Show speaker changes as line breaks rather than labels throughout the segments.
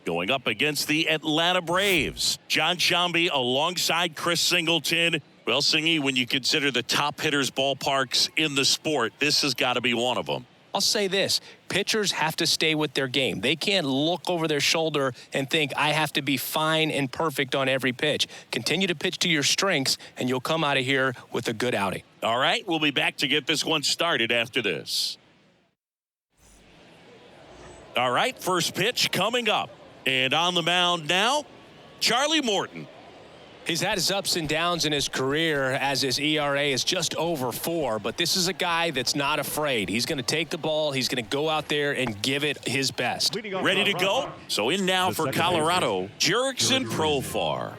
going up against the Atlanta Braves. John Shambi alongside Chris Singleton. Well, Singy, when you consider the top hitters ballparks in the sport, this has got to be one of them.
I'll say this, pitchers have to stay with their game. They can't look over their shoulder and think, I have to be fine and perfect on every pitch. Continue to pitch to your strengths, and you'll come out of here with a good outing.
All right, we'll be back to get this one started after this. All right, first pitch coming up. And on the mound now, Charlie Morton.
He's had his ups and downs in his career as his ERA is just over 4, but this is a guy that's not afraid. He's going to take the ball. He's going to go out there and give it his best.
Ready to go? So in now for Colorado, Jurickson Profar.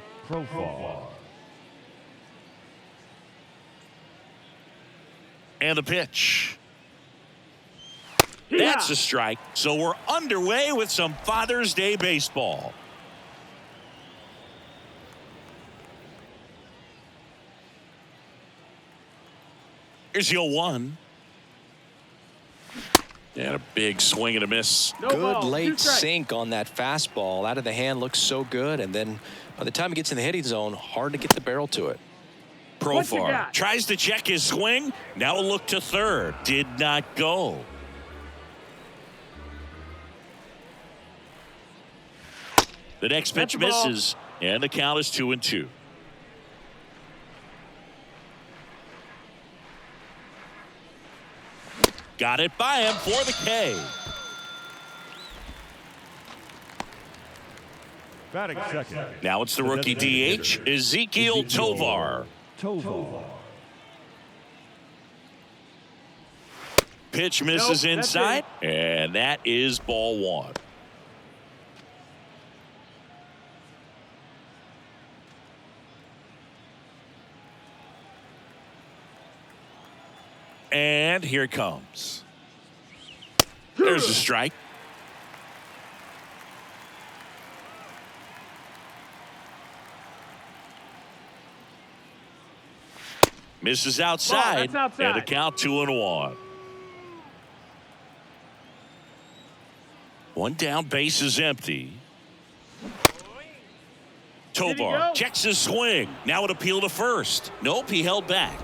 And the pitch. That's a strike. So we're underway with some Father's Day baseball. Here's your 1. And a big swing and a miss.
Good late sink on that fastball. Out of the hand looks so good. And then by the time it gets in the hitting zone, hard to get the barrel to it.
Profar tries to check his swing. Now a look to third. Did not go. The next pitch misses. And the count is 2-2. Got it by him for the K.
Batting second.
Now it's the rookie DH, Ezekiel Tovar. Pitch misses inside, and that is ball 1. And here it comes. There's a strike. Misses outside. And the count 2-1. One down, base is empty. Tovar checks his swing. Now it appeal to first. Nope, he held back.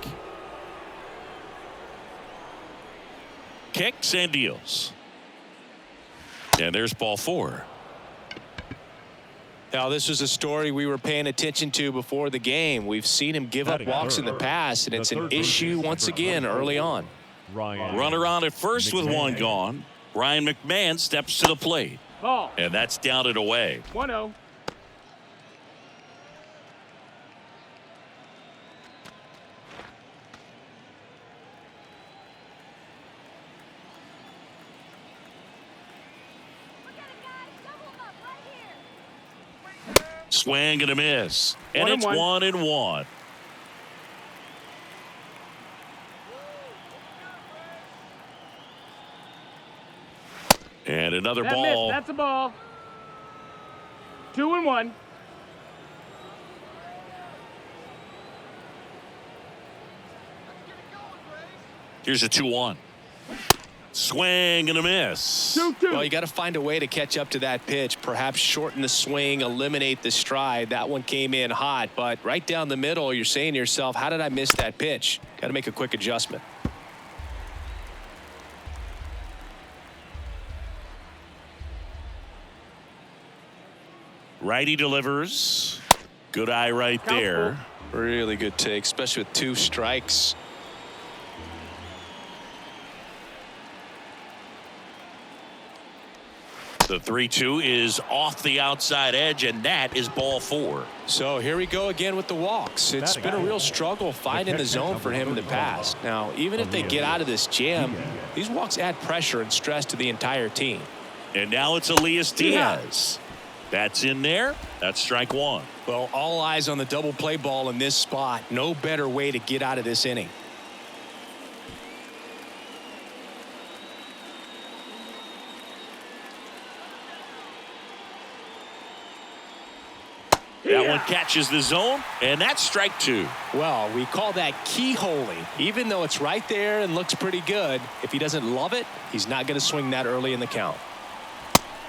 Kicks and deals. And there's ball 4.
Now, this is a story we were paying attention to before the game. We've seen him give up walks in the past, and it's an issue once again early on.
Runner on at first with 1 gone. Ryan McMahon steps to the plate. And that's down and away.
1-0.
Swing and a miss. And it's 1-1. And another ball.
That's a ball. 2-1.
Here's a 2-1. Swing and a miss.
2-2.
Well, you got to find a way to catch up to that pitch. Perhaps shorten the swing, eliminate the stride. That one came in hot, but right down the middle, you're saying to yourself, how did I miss that pitch? Got to make a quick adjustment.
Righty delivers. Good eye right there.
Really good take, especially with 2 strikes.
The 3-2 is off the outside edge, and that is ball 4.
So here we go again with the walks. It's been a real struggle finding the zone for him in the past. Now, even if they get out of this jam, these walks add pressure and stress to the entire team.
And now it's Elias Diaz. That's in there. That's strike 1.
Well, all eyes on the double play ball in this spot. No better way to get out of this inning.
That one catches the zone, and that's strike 2.
Well, we call that keyholing. Even though it's right there and looks pretty good, if he doesn't love it, he's not going to swing that early in the count.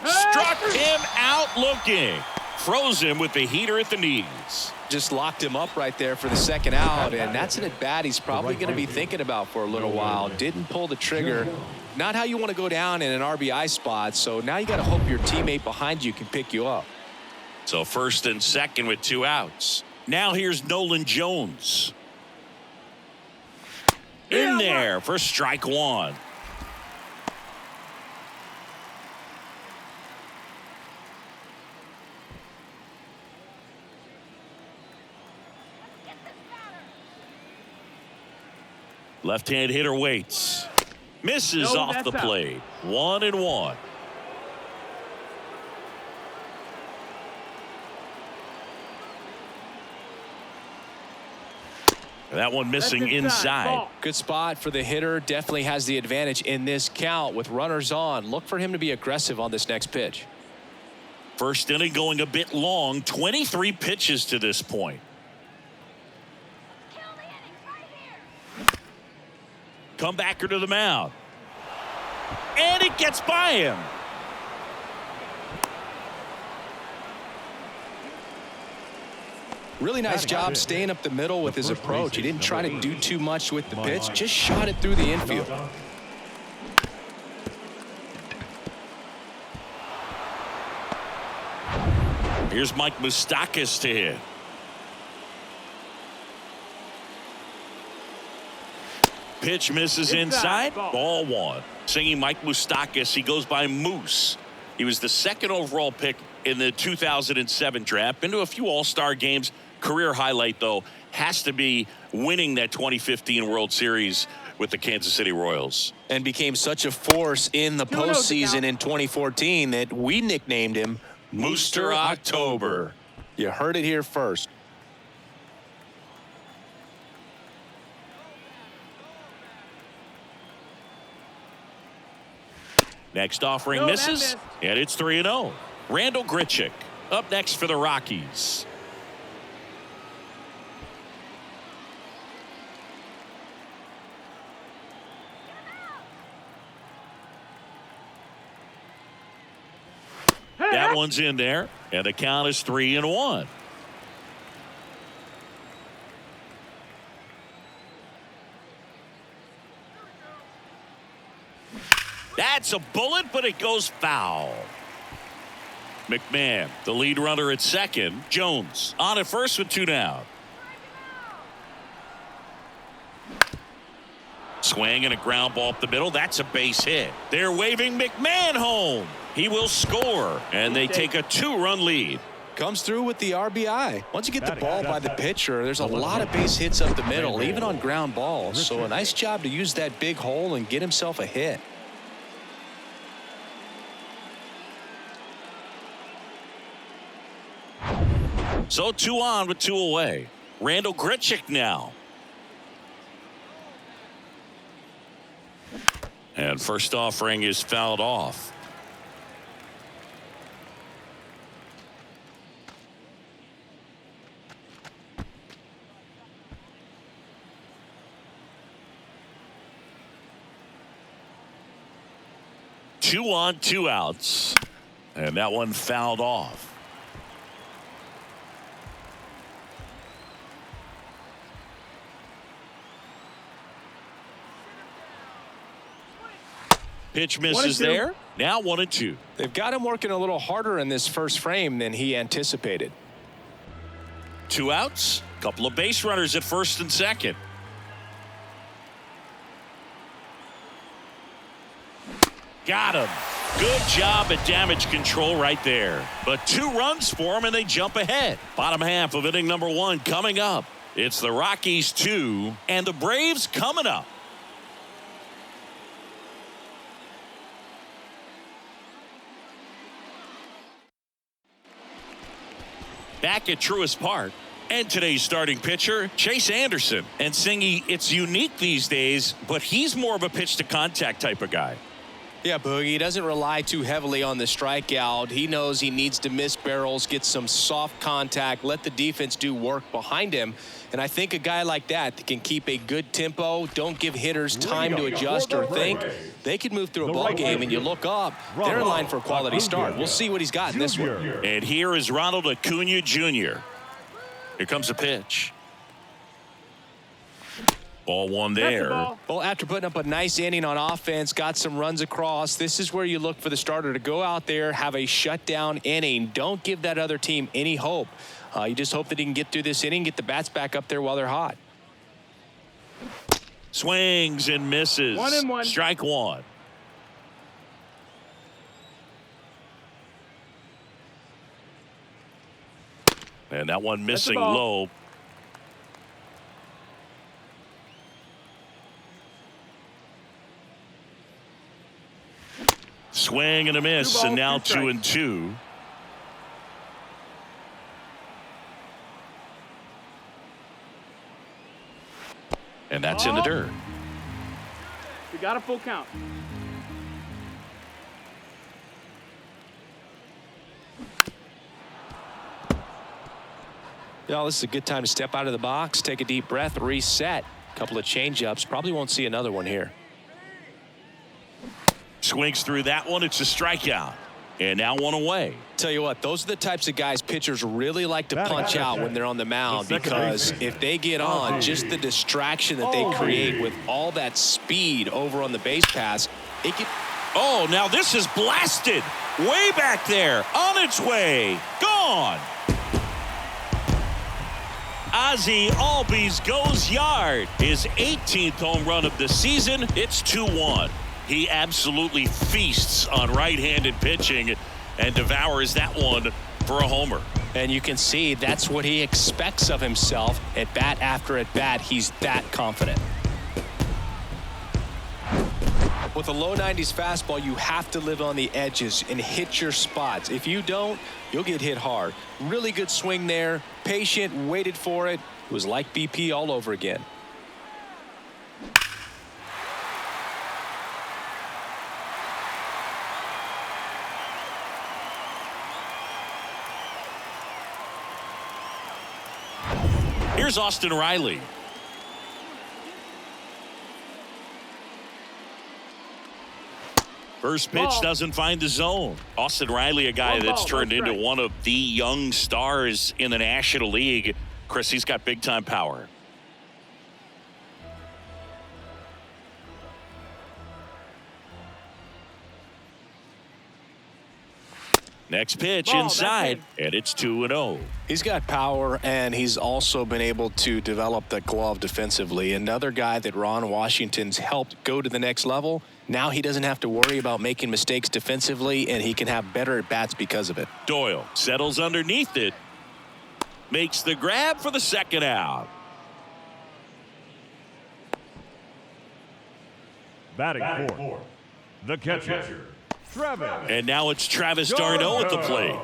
Struck him out looking. Froze him with the heater at the knees.
Just locked him up right there for the second out, and that's an at-bat he's probably going to be thinking about for a little while. Didn't pull the trigger. Not how you want to go down in an RBI spot, so now you got to hope your teammate behind you can pick you up.
So first and second with 2 outs. Now here's Nolan Jones. In there for strike 1. Left-hand hitter waits. Misses off the plate. 1-1. That one missing inside.
Good spot for the hitter. Definitely has the advantage in this count with runners on. Look for him to be aggressive on this next pitch.
First inning going a bit long. 23 pitches to this point. Comebacker to the mound. And it gets by him.
Really nice job staying up the middle with his approach. He didn't try to do too much with the pitch. Just shot it through the infield.
Here's Mike Moustakas to hit. Pitch misses inside. Ball 1. Singing Mike Moustakas. He goes by Moose. He was the 2nd overall pick in the 2007 draft. Been to a few all-star games. Career highlight, though, has to be winning that 2015 World Series with the Kansas City Royals.
And became such a force in the postseason in 2014 that we nicknamed him Mooster October. You heard it here first.
Next offering misses, and it's 3-0. Randall Grichuk up next for the Rockies. That one's in there, and the count is 3-1. That's a bullet, but it goes foul. McMahon, the lead runner at second. Jones on at first with 2 down. Swing and a ground ball up the middle. That's a base hit. They're waving McMahon home. He will score, and they take a 2-run lead.
Comes through with the RBI. Once you get the ball by the pitcher, there's a lot of base hits up the middle, even on ground balls. So a nice job to use that big hole and get himself a hit.
So 2 on with 2 away. Randall Grichuk now. And first offering is fouled off. Two on, 2 outs. And that one fouled off. Pitch misses there. Now 1-2.
They've got him working a little harder in this first frame than he anticipated.
2 outs. Couple of base runners at first and second. Got him. Good job at damage control right there. But 2 runs for him, and they jump ahead. Bottom half of inning number 1 coming up. It's the Rockies 2 and the Braves coming up. Back at Truist Park. And today's starting pitcher, Chase Anderson. And Singy, it's unique these days, but he's more of a pitch to contact type of guy.
Yeah, Boogie, he doesn't rely too heavily on the strikeout. He knows he needs to miss barrels, get some soft contact, let the defense do work behind him. And I think a guy like that can keep a good tempo, don't give hitters time to adjust or think. They could move through a ball game, and you look up, they're in line for a quality start. We'll see what he's got in this one.
And here is Ronald Acuna Jr. Here comes a pitch. Ball one there.
Well, after putting up a nice inning on offense, got some runs across, this is where you look for the starter to go out there, have a shutdown inning. Don't give that other team any hope. You just hope that he can get through this inning, get the bats back up there while they're hot.
Swings and misses.
1-1.
Strike one. And that one missing low. Swing and a miss, and now 2-2. And that's in the dirt.
We got a full count.
Yeah, this is a good time to step out of the box, take a deep breath, reset. A couple of change-ups. Probably won't see another one here.
Swings through that one. It's a strikeout. And now one away.
Tell you what, those are the types of guys pitchers really like to punch out when they're on the mound, because if they get on, just the distraction that they create with all that speed over on the base pass, it can...
Oh, now this is blasted. Way back there. On its way. Gone. Ozzie Albies goes yard. His 18th home run of the season. It's 2-1. He absolutely feasts on right-handed pitching and devours that one for a homer.
And you can see that's what he expects of himself at bat after at bat. He's that confident. With a low 90s fastball, you have to live on the edges and hit your spots. If you don't, you'll get hit hard. Really good swing there. Patient, waited for it. It was like BP all over again.
Here's Austin Riley. First pitch doesn't find the zone. Austin Riley, a guy that's turned into one of the young stars in the National League. Chris, he's got big-time power. Next pitch inside, and it's 2-0.
He's got power, and he's also been able to develop the glove defensively. Another guy that Ron Washington's helped go to the next level. Now he doesn't have to worry about making mistakes defensively, and he can have better at-bats because of it.
Doyle settles underneath it. Makes the grab for the second out.
Batting fourth, the catcher. Travis.
And now it's Travis d'Arnaud at the plate.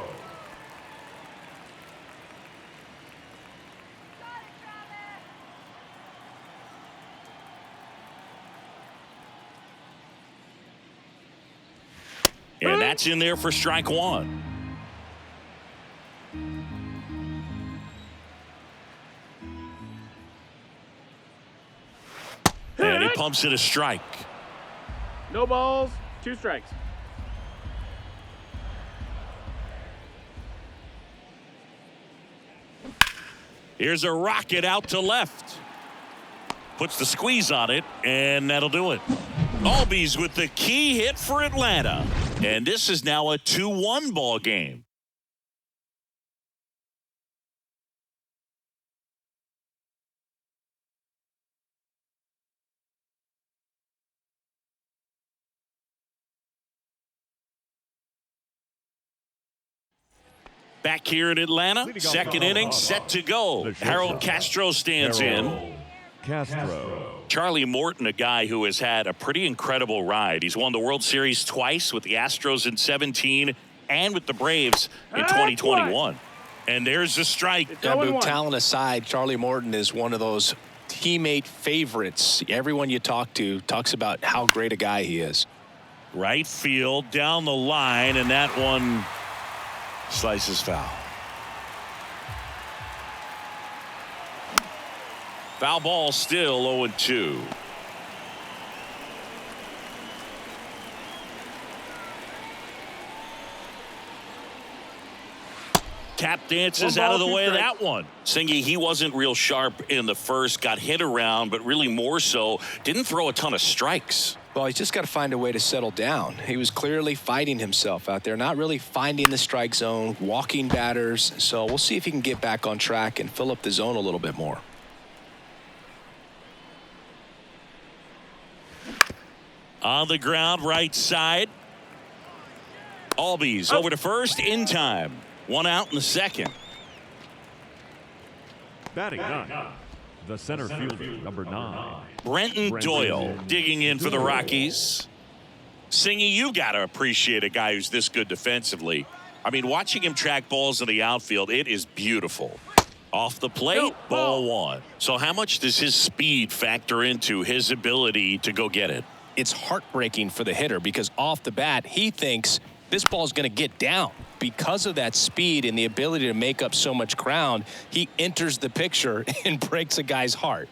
And that's in there for strike one. And he pumps it a strike.
No balls, 2 strikes.
Here's a rocket out to left. Puts the squeeze on it, and that'll do it. Albies with the key hit for Atlanta. And this is now a 2-1 ball game. Back here in Atlanta, second inning set to go. Harold Castro stands in. Charlie Morton, a guy who has had a pretty incredible ride. He's won the World Series twice with the Astros in 17 and with the Braves in 2021. And there's a strike.
Talent aside, Charlie Morton is one of those teammate favorites. Everyone you talk to talks about how great a guy he is.
Right field, down the line, and that one slices foul. Foul ball, still 0-2. Tap dances out of the way of that one. Singy, he wasn't real sharp in the first, got hit around, but really more so, didn't throw a ton of strikes.
Well, he's just got to find a way to settle down. He was clearly fighting himself out there, not really finding the strike zone, walking batters. So we'll see if he can get back on track and fill up the zone a little bit more.
On the ground, right side. Albies over to first in time. One out in the second.
Batting ninth, the center fielder, number 9.
Brenton Doyle digging in for the Rockies. Singy, you got to appreciate a guy who's this good defensively. I mean, watching him track balls in the outfield, it is beautiful. Off the plate, ball 1. So how much does his speed factor into his ability to go get it?
It's heartbreaking for the hitter because off the bat, he thinks this ball's going to get down. Because of that speed and the ability to make up so much ground, he enters the picture and breaks a guy's heart.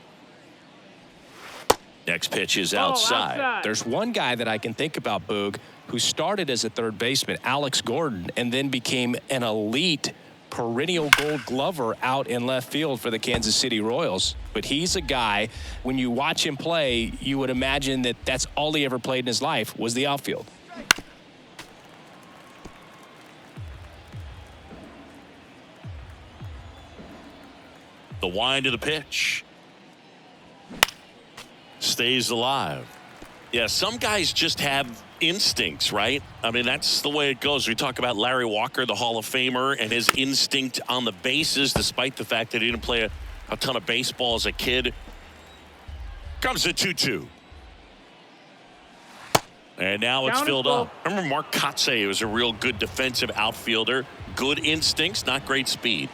Next pitch is outside.
There's one guy that I can think about, Boog, who started as a third baseman, Alex Gordon, and then became an elite perennial Gold Glover out in left field for the Kansas City Royals. But he's a guy, when you watch him play, you would imagine that that's all he ever played in his life was the outfield.
The wind of the pitch. Stays alive. Yeah, some guys just have instincts, right? I mean, that's the way it goes. We talk about Larry Walker, the Hall of Famer, and his instinct on the bases, despite the fact that he didn't play a ton of baseball as a kid. Comes the 2-2. And now it's filled up. Remember Mark Kotsay was a real good defensive outfielder. Good instincts, not great speed.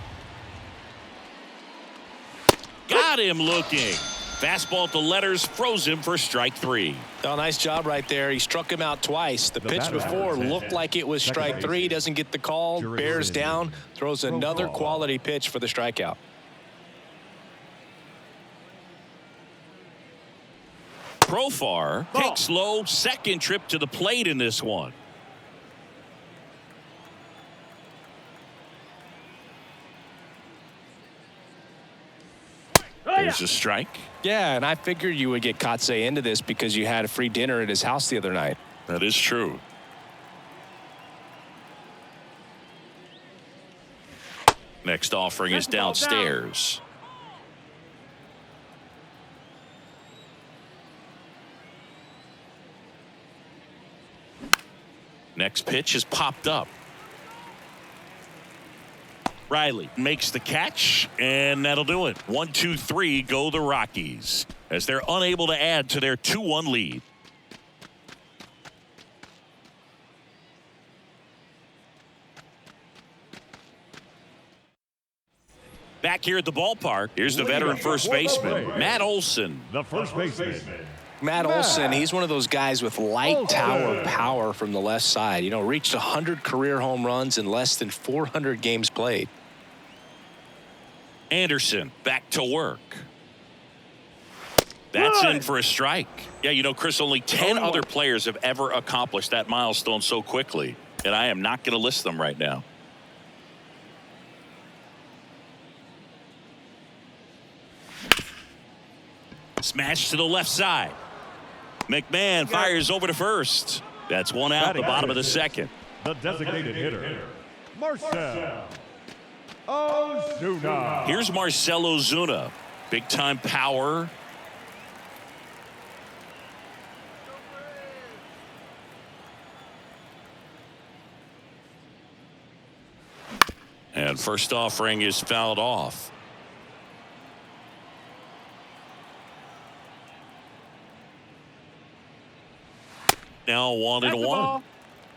Got him looking. Fastball at the letters, froze him for strike 3.
Oh, nice job right there. He struck him out twice. The pitch before looked like it was strike 3. Doesn't get the call. Bears down. Throws another quality pitch for the strikeout.
Profar takes low, second trip to the plate in this one. There's a strike.
Yeah, and I figured you would get Kotsay into this because you had a free dinner at his house the other night.
That is true. Next offering is downstairs. Next pitch is popped up. Riley makes the catch, and that'll do it. 1-2-3 go the Rockies as they're unable to add to their 2-1 lead. Back here at the ballpark, here's the veteran first baseman, Matt Olson.
The first baseman.
Matt Olson, he's one of those guys with light tower power from the left side. You know, reached 100 career home runs in less than 400 games played.
Anderson back to work. That's in for a strike. Yeah, you know, Chris, only 10 other players have ever accomplished that milestone so quickly, and I am not going to list them right now. Smash to the left side. McMahon fires over to first. That's one out at the bottom of the second.
The designated hitter, Marcell Ozuna.
Here's Marcell Ozuna. Big time power. And first offering is fouled off. Now 1-1.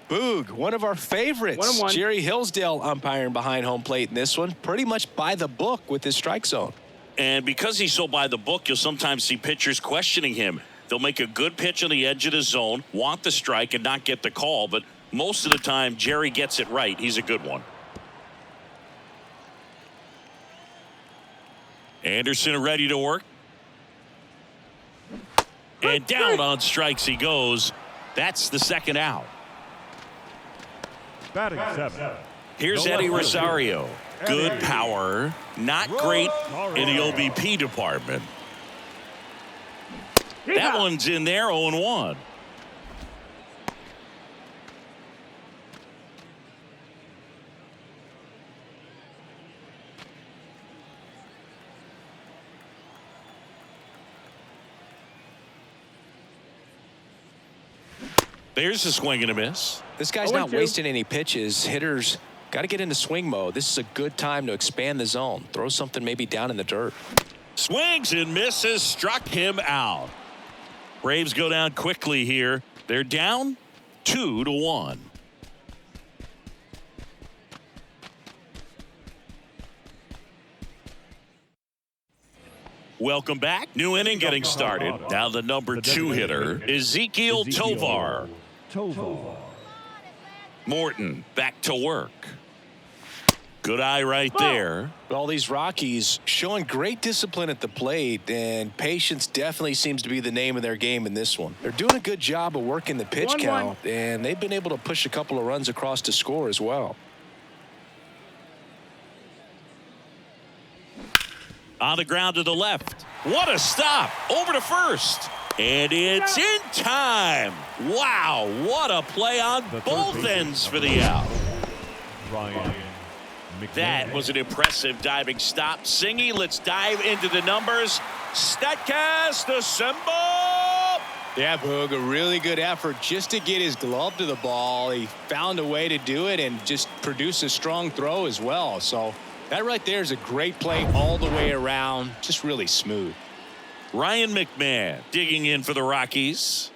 Boog, one of our favorites.
1-1.
Jerry Hillsdale umpiring behind home plate in this one. Pretty much by the book with his strike zone.
And because he's so by the book, you'll sometimes see pitchers questioning him. They'll make a good pitch on the edge of the zone, want the strike, and not get the call. But most of the time, Jerry gets it right. He's a good one. Anderson ready to work. And down on strikes he goes. That's the second out.
Batting seven.
Here's Eddie Rosario. Good power. Not great in the OBP department. That one's in there, 0-1. There's a swing and a miss.
This guy's not wasting any pitches. Hitters got to get into swing mode. This is a good time to expand the zone. Throw something maybe down in the dirt.
Swings and misses, struck him out. Braves go down quickly here. They're down 2-1. Welcome back. New inning getting started. Now the number 2 hitter, Ezequiel Tovar. Morton back to work. Good eye right there.
All these Rockies showing great discipline at the plate, and patience definitely seems to be the name of their game in this one. They're doing a good job of working the pitch count, and they've been able to push a couple of runs across to score as well.
On the ground to the left. What a stop. Over to first. And it's in time. Wow, what a play on both ends for the out. That was an impressive diving stop. Singy, let's dive into the numbers. Statcast assemble.
Yeah, Boog, a really good effort just to get his glove to the ball. He found a way to do it and just produce a strong throw as well. So that right there is a great play all the way around. Just really smooth.
Ryan McMahon digging in for the Rockies.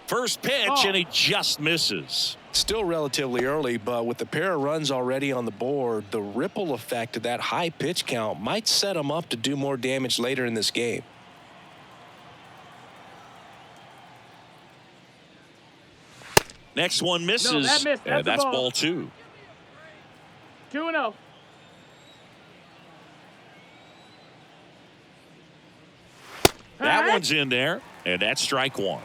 First pitch, and he just misses.
Still relatively early, but with the pair of runs already on the board, the ripple effect of that high pitch count might set him up to do more damage later in this game.
Next one misses.
No, that missed.
And that's
ball.
ball 2.
2-0.
That one's in there, and that's strike 1.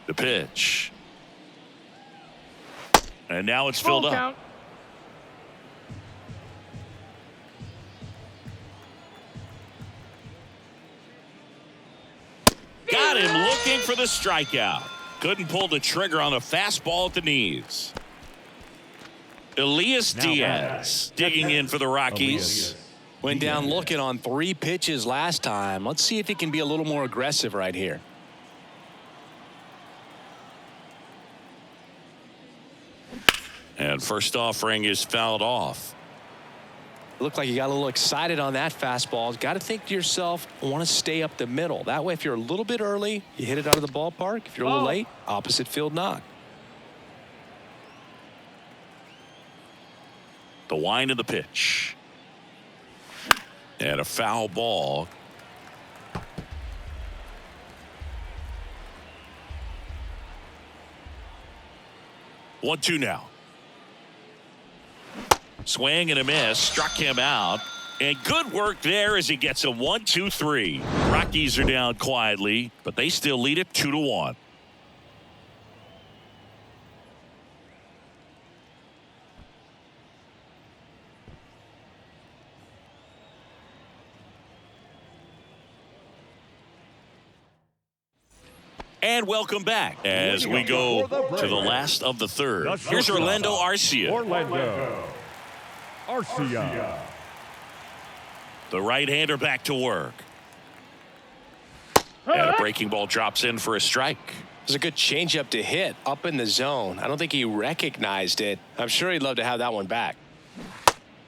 The pitch. And now it's filled up.
Count.
Got him looking for the strikeout. Couldn't pull the trigger on a fastball at the knees. Elias Diaz digging in for the Rockies.
Went down looking on 3 pitches last time. Let's see if he can be a little more aggressive right here.
And first offering is fouled off.
Looked like you got a little excited on that fastball. Got to think to yourself, I want to stay up the middle. That way, if you're a little bit early, you hit it out of the ballpark. If you're a little late, opposite field knock.
The wind of the pitch. And a foul ball. One, 2 now. Swing and a miss, struck him out, and good work there as he gets a 1-2-3. Rockies are down quietly, but they still lead it 2-1. And welcome back as we go to the last of the third. Here's Orlando Arcia. The right-hander back to work. And a breaking ball drops in for a strike.
There's a good changeup to hit up in the zone. I don't think he recognized it. I'm sure he'd love to have that one back.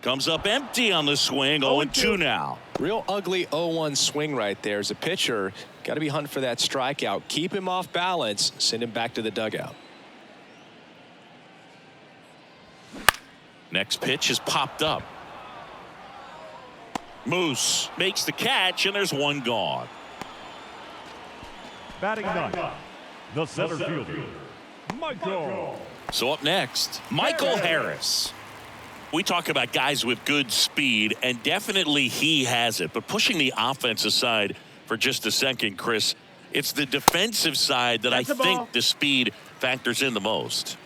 Comes up empty on the swing. 0-2 now.
Real ugly 0-1 swing right there. As a pitcher, got to be hunting for that strikeout. Keep him off balance. Send him back to the dugout.
Next pitch is popped up. Moose makes the catch, and there's one gone.
Batting ninth, the center fielder, Michael.
So up next, Michael Harris. We talk about guys with good speed, and definitely he has it. But pushing the offense aside for just a second, Chris, it's the defensive side that I think the speed factors in the most.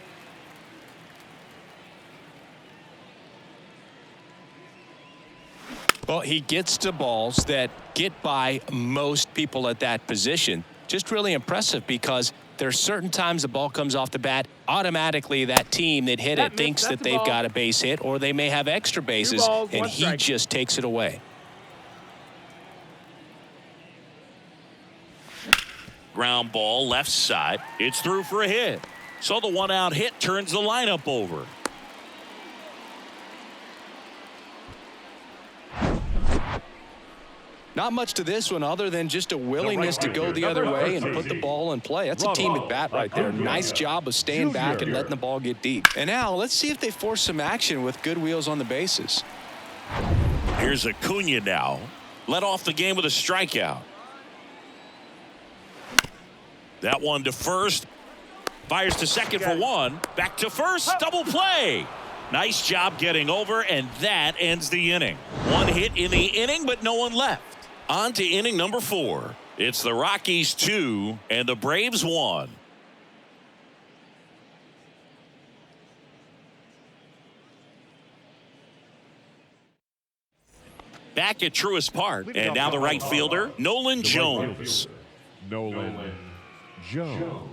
Well, he gets to balls that get by most people at that position. Just really impressive because there's certain times the ball comes off the bat, automatically that team that hit it thinks that they've got a base hit, or they may have extra bases, and he just takes it away.
Ground ball left side. It's through for a hit. So the one out hit turns the lineup over.
Not much to this one other than just a willingness to go the other way and put the ball in play. That's a team at bat right there. Nice job of staying back and letting the ball get deep. And now let's see if they force some action with good wheels on the bases.
Here's Acuna now. Led off the game with a strikeout. That one to first. Fires to second for one. Back to first. Double play. Nice job getting over, and that ends the inning. One hit in the inning, but no one left. On to inning number 4. It's the Rockies 2 and the Braves 1. Back at Truist Park, and now the right fielder, Nolan Jones.
Nolan Jones.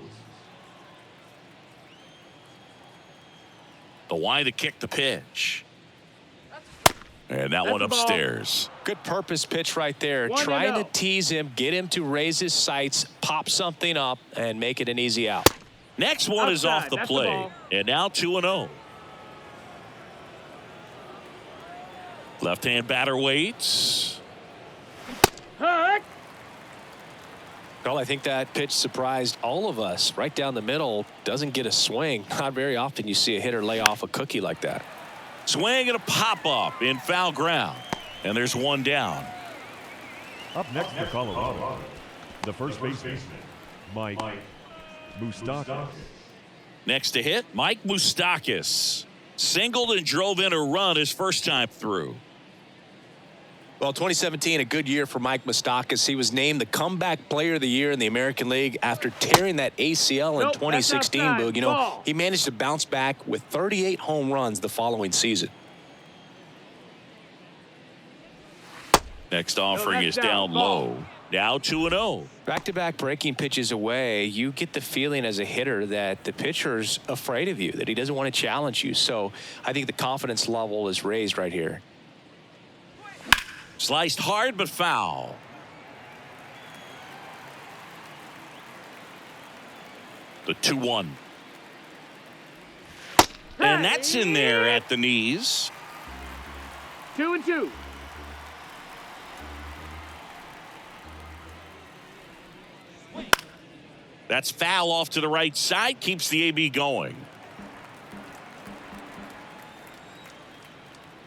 The wide to kick the pitch. And that one upstairs.
Good purpose pitch right there. Trying to tease him, get him to raise his sights, pop something up, and make it an easy out.
Next one is off the plate. And now 2-0. Left-hand batter waits.
Well, I think that pitch surprised all of us. Right down the middle, doesn't get a swing. Not very often you see a hitter lay off a cookie like that.
Swing and a pop-up in foul ground. And there's one down.
Up next for Colorado, the first baseman, Mike Moustakas.
Next to hit, Mike Moustakas. Singled and drove in a run his first time through.
Well, 2017, a good year for Mike Moustakas. He was named the comeback player of the year in the American League after tearing that ACL in 2016. Boog, you know, he managed to bounce back with 38 home runs the following season.
Next offering is down low. Now 2-0.
Back-to-back breaking pitches away, you get the feeling as a hitter that the pitcher's afraid of you, that he doesn't want to challenge you. So I think the confidence level is raised right here.
Sliced hard but foul. The 2-1. And that's in there at the knees.
2-2.
That's foul off to the right side. Keeps the AB going.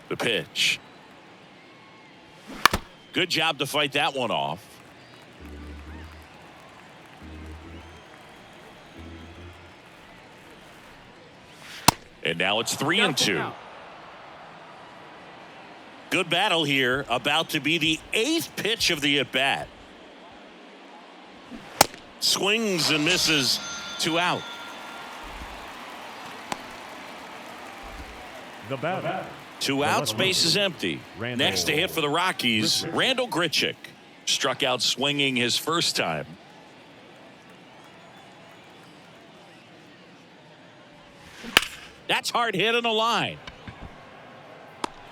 The pitch. Good job to fight that one off. And now it's 3-2. Good battle here. About to be the 8th pitch of the at-bat. Swings and misses. 2 out.
The batter.
2 outs, base is empty. Next to hit for the Rockies, Randall Grichuk. Struck out swinging his first time. That's hard hit on the line.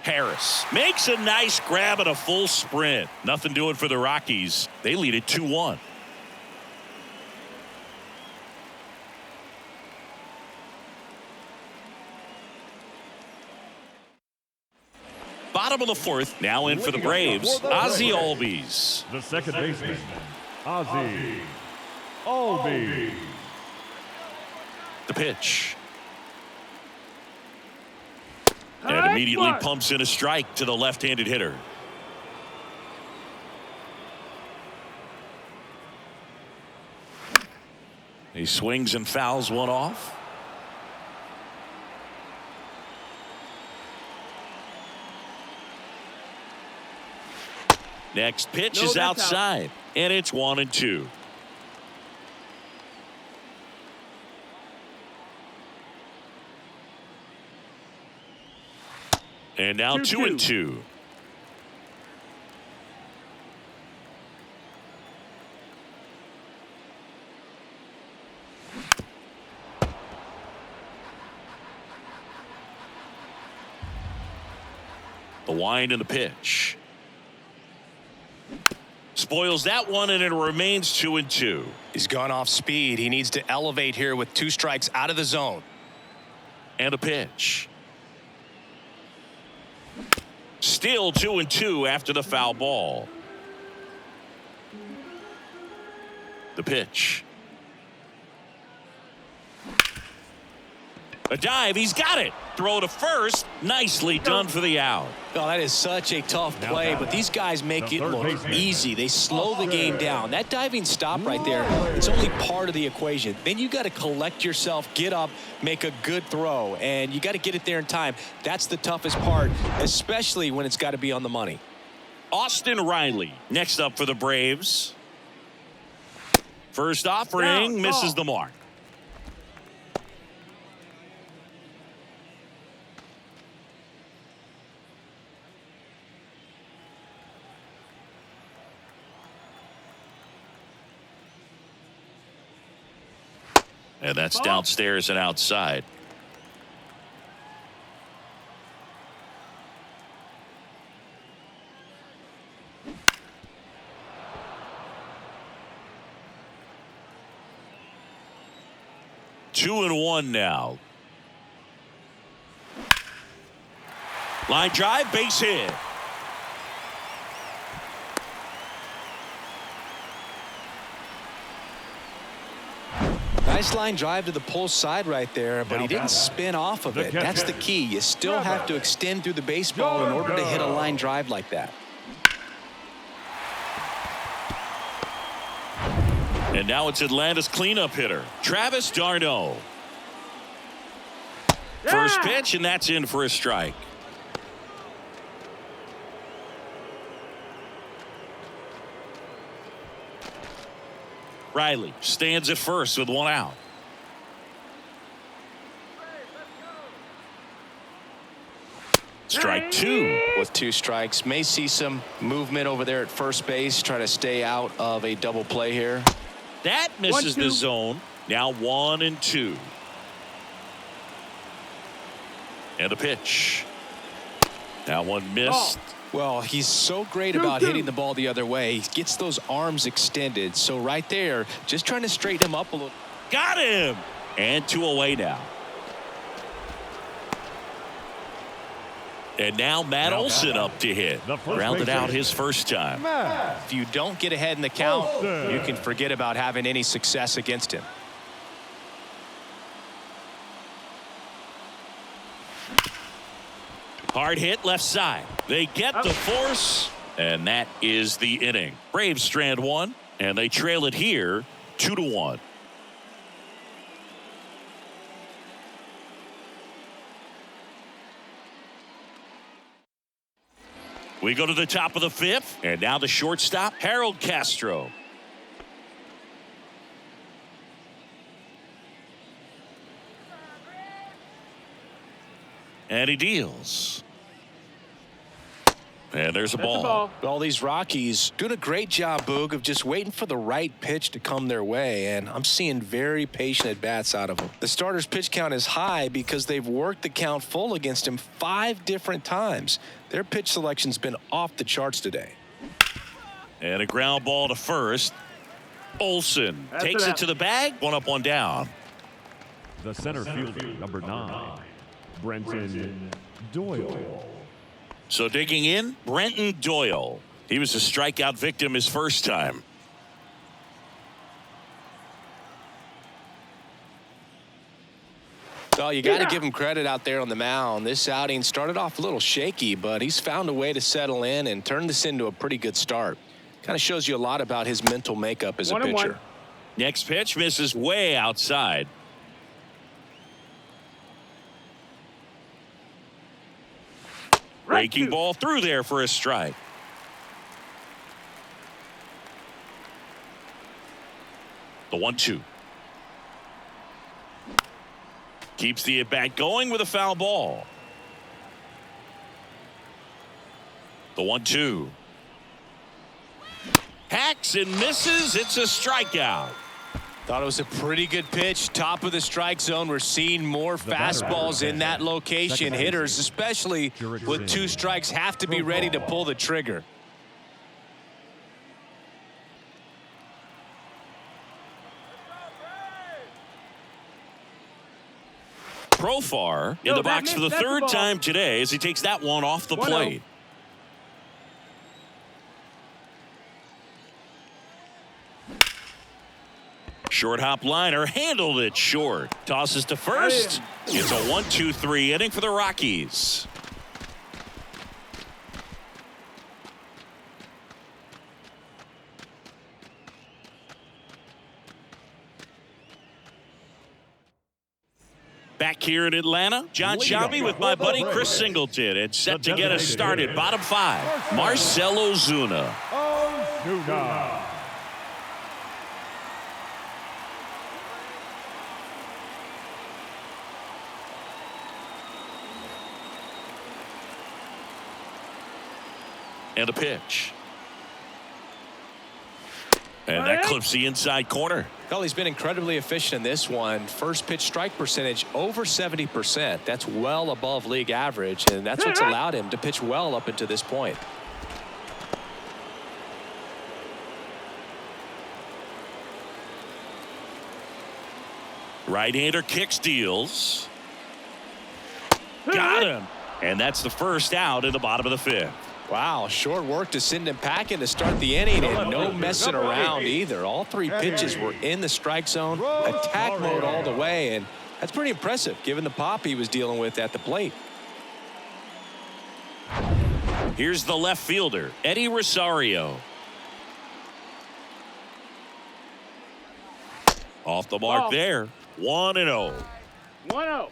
Harris makes a nice grab at a full sprint. Nothing doing for the Rockies. They lead it 2-1. Bottom of the fourth. Now in for the Braves, Ozzie Albies.
The second baseman, Ozzie Albies.
The pitch. And immediately pumps in a strike to the left-handed hitter. He swings and fouls one off. Next pitch is outside, and it's 1-2. And now 2-2. The wind and the pitch. Spoils that one, and it remains 2-2.
He's gone off speed. He needs to elevate here with 2 strikes out of the zone.
And a pitch. Still 2-2 after the foul ball. The pitch. A dive. He's got it. Throw to first. Nicely done for the out.
Oh, that is such a tough play, but these guys make it look easy. They slow the game down. That diving stop right there, it's only part of the equation. Then you got to collect yourself, get up, make a good throw, and you got to get it there in time. That's the toughest part, especially when it's got to be on the money.
Austin Riley next up for the Braves. First offering misses the mark. And that's downstairs and outside. Two and one now. Line drive, base hit.
Nice line drive to the pull side right there, but he didn't spin off of it. That's the key. You still have to extend through the baseball in order to hit a line drive like that.
And now it's Atlanta's cleanup hitter, Travis d'Arnaud. First pitch, and that's in for a strike. Riley stands at first with one out. Strike two.
With 2 strikes, may see some movement over there at first base, try to stay out of a double play here.
That misses the zone. Now 1-2. And a pitch. That one missed.
Well, he's so great about hitting the ball the other way. He gets those arms extended. So right there, just trying to straighten him up a little.
Got him. And 2 away now. And now Matt Olson up to hit. Rounded out his first time.
If you don't get ahead in the count, you can forget about having any success against him.
Hard hit left side. They get the force, and that is the inning. Braves strand 1, and they trail it here 2-1. We go to the top of the 5th, and now the shortstop, Harold Castro. And he deals. And there's a ball.
All these Rockies doing a great job, Boog, of just waiting for the right pitch to come their way, and I'm seeing very patient at-bats out of them. The starter's pitch count is high because they've worked the count full against him 5 different times. Their pitch selection's been off the charts today.
And a ground ball to first. Olson takes it to the bag. 1 up, 1 down.
The center fielder, number 9, Brenton Doyle.
So digging in, Brenton Doyle. He was a strikeout victim his first time.
Oh, you got to give him credit out there on the mound. This outing started off a little shaky, but he's found a way to settle in and turn this into a pretty good start. Kind of shows you a lot about his mental makeup as a pitcher.
Next pitch misses way outside. Breaking ball through there for a strike. The 1-2. Keeps the at-bat going with a foul ball. The 1-2. Hacks and misses. It's a strikeout.
Thought it was a pretty good pitch. Top of the strike zone. We're seeing more fastballs in that location. Hitters, especially with 2 strikes, have to be ready to pull the trigger.
Profar in the box for the 3rd time today as he takes that one off the plate. Short hop liner handled it short. Tosses to first. It's a 1-2-3 inning for the Rockies. Back here in Atlanta, John Shelby with my buddy Chris Singleton. It's set to get us started. Bottom 5, Marcell Ozuna. And a pitch. And that clips the inside corner.
Well, he's been incredibly efficient in this one. First pitch strike percentage over 70%. That's well above league average, and that's what's allowed him to pitch well up until this point.
Right-hander kicks, deals. Got him. And that's the first out in the bottom of the 5th.
Wow, short work to send him packing to start the inning, and no messing around either. All 3 pitches were in the strike zone, attack mode all the way, and that's pretty impressive given the pop he was dealing with at the plate.
Here's the left fielder, Eddie Rosario. Off the mark there. 1-0.
1-0.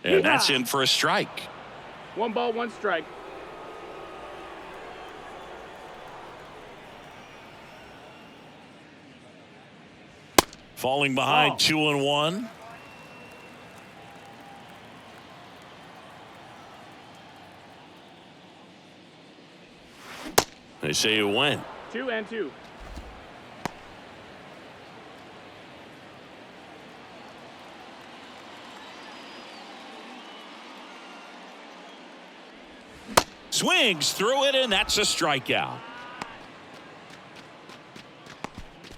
And that's in for a strike.
1 ball, 1 strike.
Falling behind 2-1. They say it went.
2-2.
Swings through it, and that's a strikeout.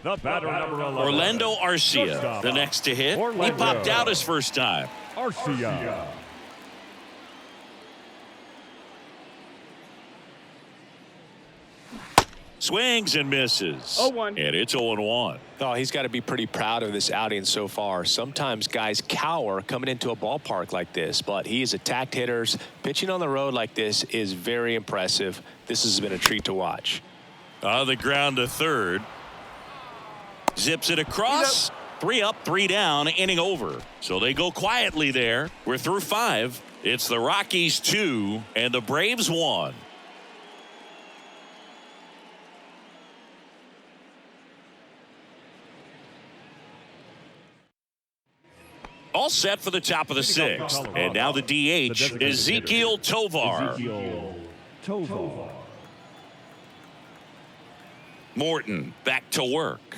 The batter, number 11.
Orlando Arcia, the next to hit. He popped out his first time.
Arcia.
Swings and misses.
0-1.
And it's 0-1.
Oh, he's got to be pretty proud of this outing so far. Sometimes guys cower coming into a ballpark like this, but he has attacked hitters. Pitching on the road like this is very impressive. This has been a treat to watch.
On the ground to third. Zips it across. 3 up, 3 down, inning over. So they go quietly there. We're through 5. It's the Rockies 2 and the Braves 1. All set for the top of the 6th. And now the DH, Ezequiel Tovar. Morton back to work.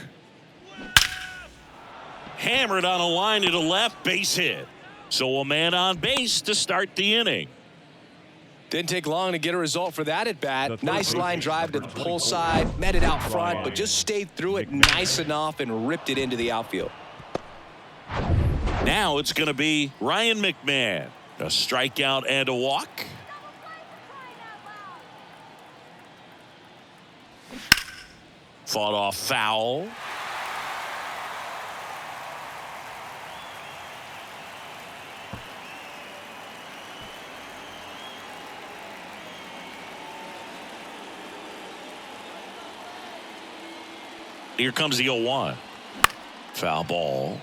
Hammered on a line to the left, base hit. So a man on base to start the inning.
Didn't take long to get a result for that at
The
bat.
third
Nice line
baseman,
drive to the
number
pull
24,
side, met it out front,
Ryan
but just stayed through it nice enough and ripped it into the outfield.
Now it's going to be Ryan McMahon. A strikeout and a walk. Fought off foul. Here comes the 0-1. Foul ball.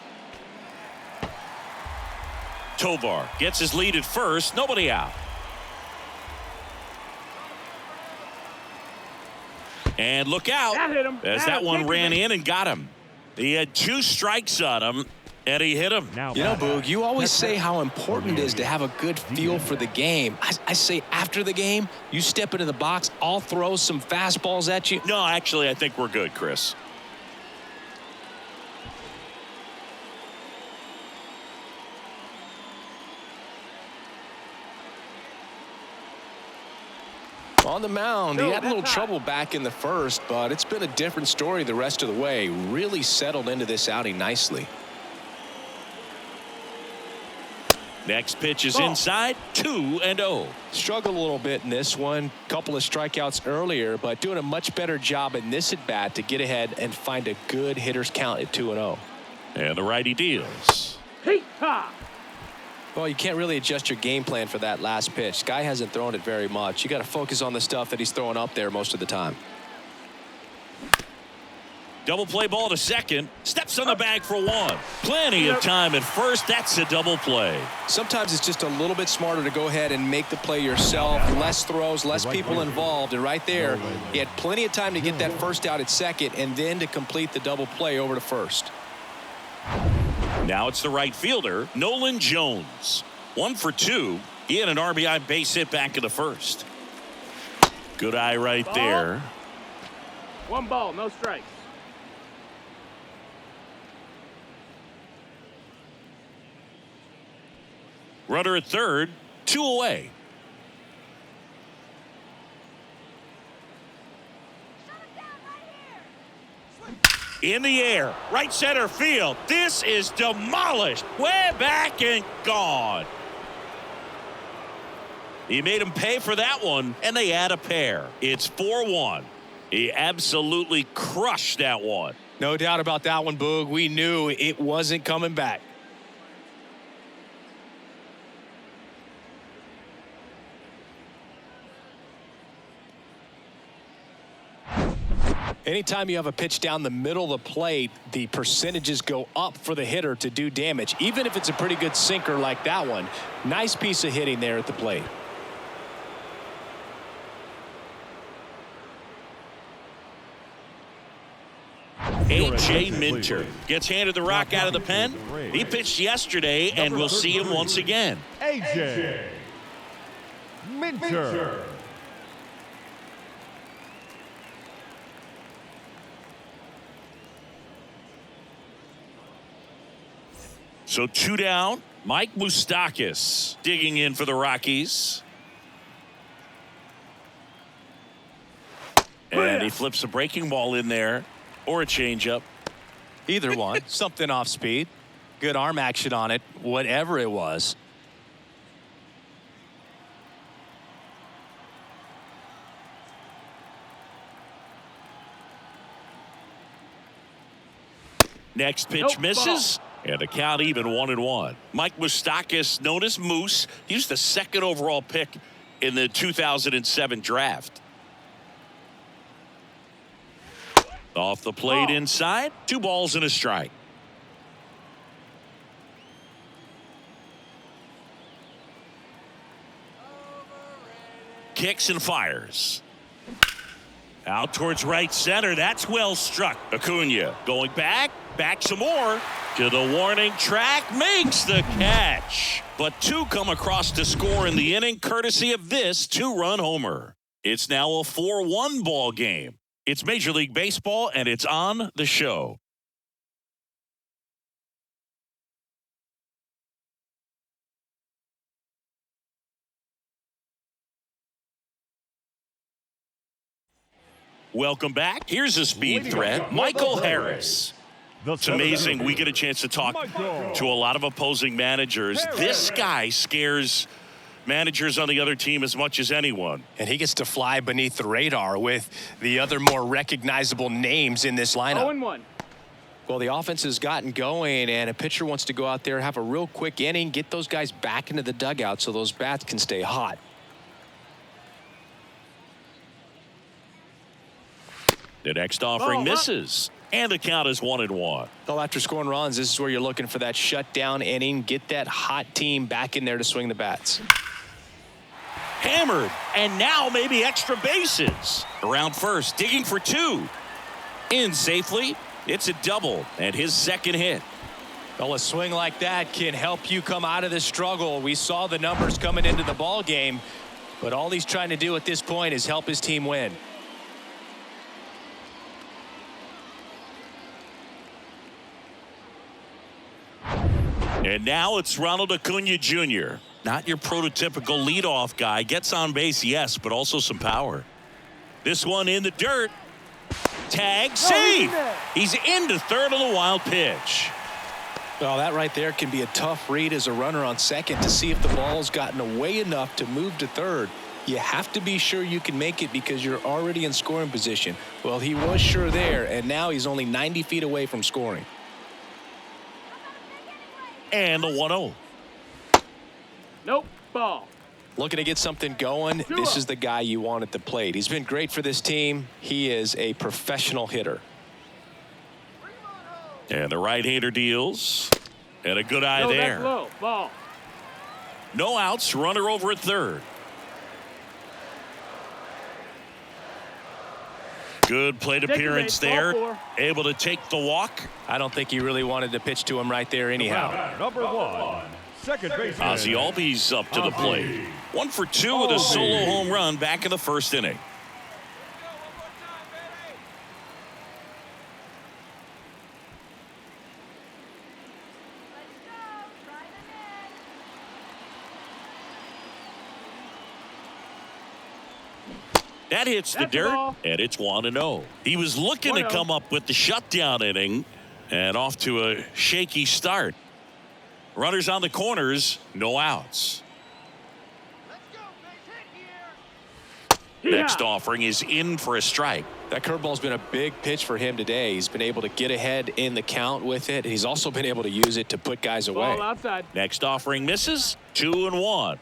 Tovar gets his lead at first. Nobody out. And look out.
That hit him.
As that one ran in and got him. He had 2 strikes on him, and he hit him.
Now
You know,
batting,
Boog, you always say how important it is to have a good feel for the game. I say after the game, you step into the box, I'll throw some fastballs at you.
No, actually, I think we're good, Chris.
On the mound, he had a little trouble back in the first, but it's been a different story the rest of the way. Really settled into this outing nicely.
Next pitch is inside. 2-0.
Struggled a little bit in this one. Couple of strikeouts earlier, but doing a much better job in this at bat to get ahead and find a good hitter's count at 2-0.
And the righty deals.
Heat ha!
Well, you can't really adjust your game plan for that last pitch. Guy hasn't thrown it very much. You got to focus on the stuff that he's throwing up there most of the time.
Double play ball to second. Steps on the bag for 1. Plenty of time at first. That's a double play.
Sometimes it's just a little bit smarter to go ahead and make the play yourself. Less throws, less people involved. And right there, he had plenty of time to get that first out at second and then to complete the double play over to first.
Now it's the right fielder, Nolan Jones. 1 for 2. He had an RBI base hit back in the first. Good eye right there.
1 ball, no strikes.
Runner at third, 2 away. In the air, right center field. This is demolished. Way back and gone. He made him pay for that one, and they add a pair. It's 4-1. He absolutely crushed that one.
No doubt about that one, Boog. We knew it wasn't coming back. Anytime you have a pitch down the middle of the plate, the percentages go up for the hitter to do damage, even if it's a pretty good sinker like that one. Nice piece of hitting there at the plate.
A.J. Minter gets handed the rock out of the pen. He pitched yesterday, and we'll see him once again.
A.J. Minter.
So 2 down. Mike Moustakas digging in for the Rockies. And he flips a breaking ball in there or a changeup.
Either one. Something off speed. Good arm action on it, whatever it was.
Next pitch misses. And the count even 1-1. Mike Moustakas, known as Moose. He was the 2nd overall pick in the 2007 draft. Off the plate inside. 2 balls and a strike. Kicks and fires. Out towards right center. That's well struck. Acuna going back some more to the warning track, makes the catch. But 2 come across to score in the inning courtesy of this 2-run homer. It's now a 4-1 ball game. It's Major League Baseball, and it's on the show. Welcome back. Here's a speed threat, Michael Harris. It's amazing we get a chance to talk to a lot of opposing managers. This guy scares managers on the other team as much as anyone.
And he gets to fly beneath the radar with the other more recognizable names in this lineup.
0-1.
Well, the offense has gotten going, and a pitcher wants to go out there, have a real quick inning, get those guys back into the dugout so those bats can stay hot.
The next offering misses, and the count is 1-1.
Well, after scoring runs, this is where you're looking for that shutdown inning, get that hot team back in there to swing the bats.
Hammered, and now maybe extra bases. Around first, digging for 2. In safely, it's a double, and his second hit.
Well, a swing like that can help you come out of this struggle. We saw the numbers coming into the ball game, but all he's trying to do at this point is help his team win.
And now it's Ronald Acuna Jr. Not your prototypical leadoff guy. Gets on base, yes, but also some power. This one in the dirt. Tag, save. He's into third on the wild pitch.
Well, that right there can be a tough read as a runner on second to see if the ball's gotten away enough to move to third. You have to be sure you can make it because you're already in scoring position. Well, he was sure there, and now he's only 90 feet away from scoring.
And the 1-0.
Nope. Ball.
Looking to get something going. This is the guy you want at the plate. He's been great for this team. He is a professional hitter.
And the right-hander deals. And a good eye
No,
there.
that's low. Ball.
No outs. Runner over at third. Good plate appearance there. Able to take the walk.
I don't think he really wanted to pitch to him right there anyhow.
Number 1, second baseman.
Ozzie Albies up to the plate. 1 for 2 with a solo home run back in the first inning. That hits the dirt, and it's 1-0. He was looking to come up with the shutdown inning, and off to a shaky start. Runners on the corners, no outs. Next offering is in for a strike.
That curveball's been a big pitch for him today. He's been able to get ahead in the count with it. He's also been able to use it to put guys away.
Ball outside.
Next offering misses, 2-1.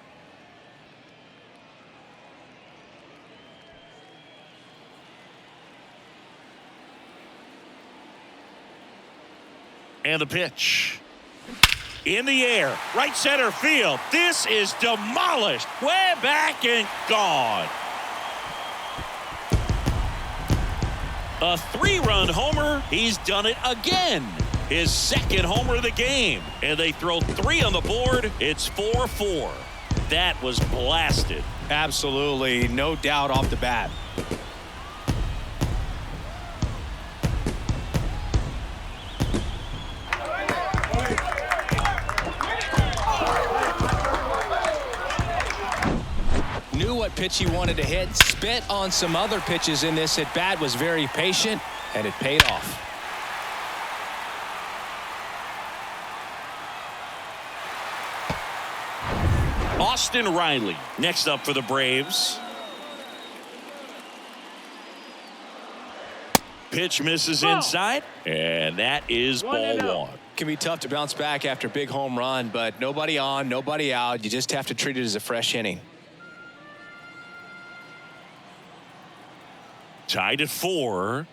And the pitch. In the air, right center field. This is demolished. Way back and gone. A 3-run homer. He's done it again. His second homer of the game. And they throw 3 on the board. It's 4-4. That was blasted.
Absolutely, no doubt off the bat. Knew what pitch he wanted to hit, spit on some other pitches in this at bat, was very patient, and it paid off.
Austin Riley next up for the Braves. Pitch misses inside, and that is ball 1.
Can be tough to bounce back after a big home run, but nobody on, nobody out. You just have to treat it as a fresh inning.
Tied at 4.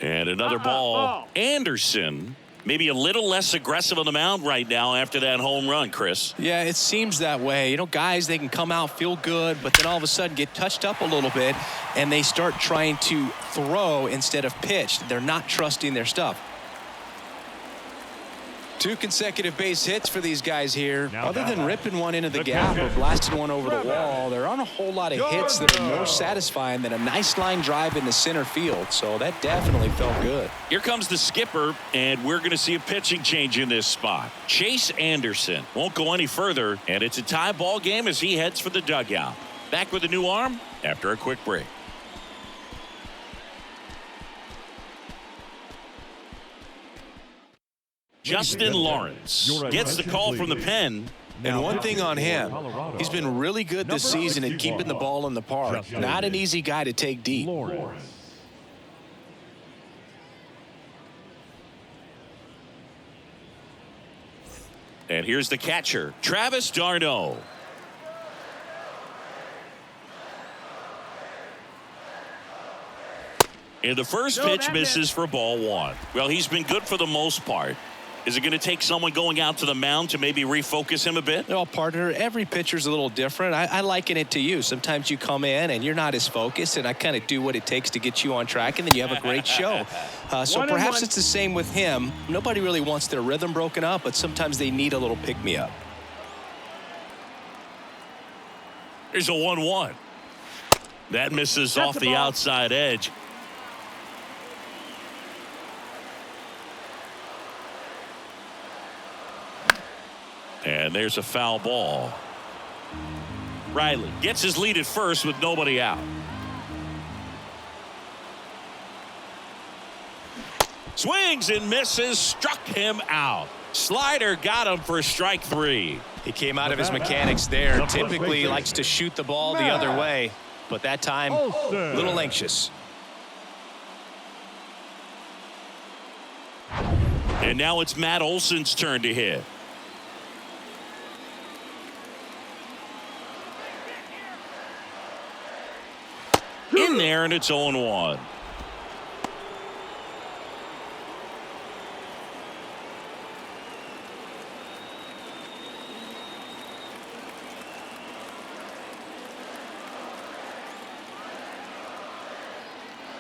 And another ball. Anderson maybe a little less aggressive on the mound right now after that home run, Chris.
Yeah, it seems that way. You know, guys, they can come out, feel good, but then all of a sudden get touched up a little bit, and they start trying to throw instead of pitch. They're not trusting their stuff. 2 consecutive base hits for these guys here. Other than ripping one into the gap or blasting one over the wall, there aren't a whole lot of hits that are more satisfying than a nice line drive into center field. So that definitely felt good.
Here comes the skipper, and we're going to see a pitching change in this spot. Chase Anderson won't go any further, and it's a tie ball game as he heads for the dugout. Back with a new arm after a quick break. Justin Lawrence gets the call from the pen.
And one thing on him, he's been really good this season at keeping the ball in the park. Not an easy guy to take deep.
And here's the catcher, Travis d'Arnaud. And the first pitch misses for ball one. Well, he's been good for the most part. Is it going to take someone going out to the mound to maybe refocus him a bit?
Well, partner, every pitcher's a little different. I liken it to you. Sometimes you come in and you're not as focused, and I kind of do what it takes to get you on track, and then you have a great show. So perhaps it's the same with him. Nobody really wants their rhythm broken up, but sometimes they need a little pick-me-up.
Here's a 1-1. That misses off the outside edge. And there's a foul ball. Riley gets his lead at first with nobody out. Swings and misses, struck him out. Slider got him for strike three.
He came out of his mechanics there. Typically likes to shoot the ball the other way, but that time a little anxious.
And now it's Matt Olson's turn to hit. In there, and it's 0-1.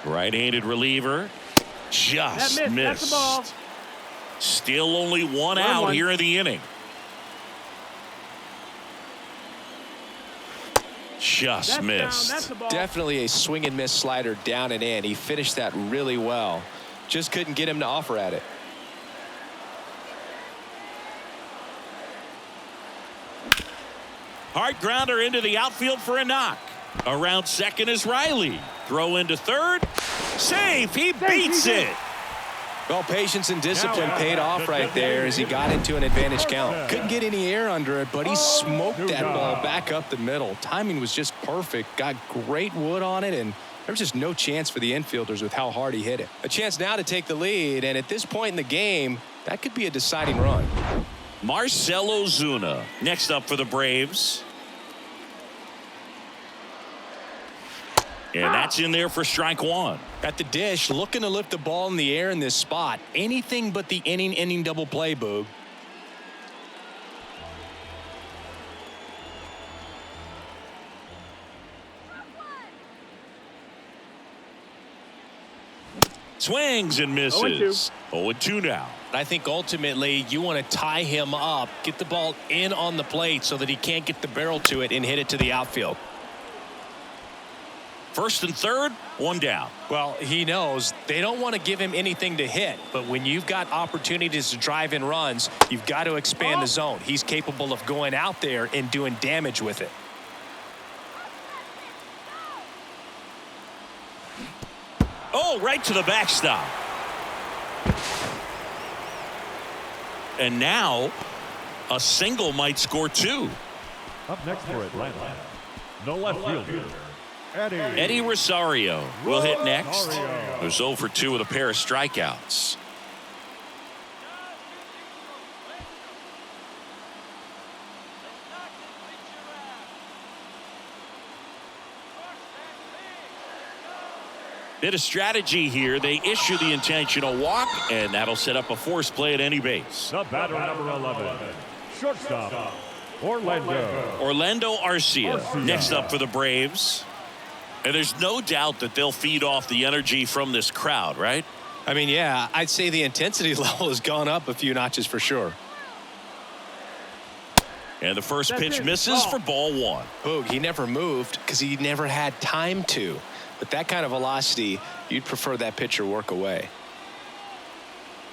Right-handed reliever. Just missed.
That's the ball.
Still only one out here in the inning. Just missed.
Definitely a swing and miss slider down and in. He finished that really well. Just couldn't get him to offer at it.
Hard grounder into the outfield for a knock. Around second is Riley. Throw into third. Safe. He beats it.
Well, patience and discipline paid off right there as he got into an advantage count. Couldn't get any air under it, but he smoked that ball back up the middle. Timing was just perfect. Got great wood on it, and there was just no chance for the infielders with how hard he hit it. A chance now to take the lead, and at this point in the game, that could be a deciding run.
Marcell Ozuna next up for the Braves. And that's in there for strike one.
At the dish, looking to lift the ball in the air in this spot. Anything but the inning double play, Boog.
Swings and misses. 0-2 now.
I think ultimately you want to tie him up, get the ball in on the plate so that he can't get the barrel to it and hit it to the outfield.
First and third, one down.
Well, he knows they don't want to give him anything to hit, but when you've got opportunities to drive in runs, you've got to expand the zone. He's capable of going out there and doing damage with it.
Oh, right to the backstop. And now a single might score two.
Up next for Atlanta, the left fielder,
Eddie Rosario will hit next. Who's 0 for 2 with a pair of strikeouts. Bit of strategy here. They issue the intentional walk, and that'll set up a force play at any base.
the batter number 11, shortstop,
Orlando Arcia next up for the Braves. And there's no doubt that they'll feed off the energy from this crowd, right?
I mean, yeah, I'd say the intensity level has gone up a few notches for sure.
And the first pitch misses for ball one.
Boog, he never moved because he never had time to. With that kind of velocity, you'd prefer that pitcher work away.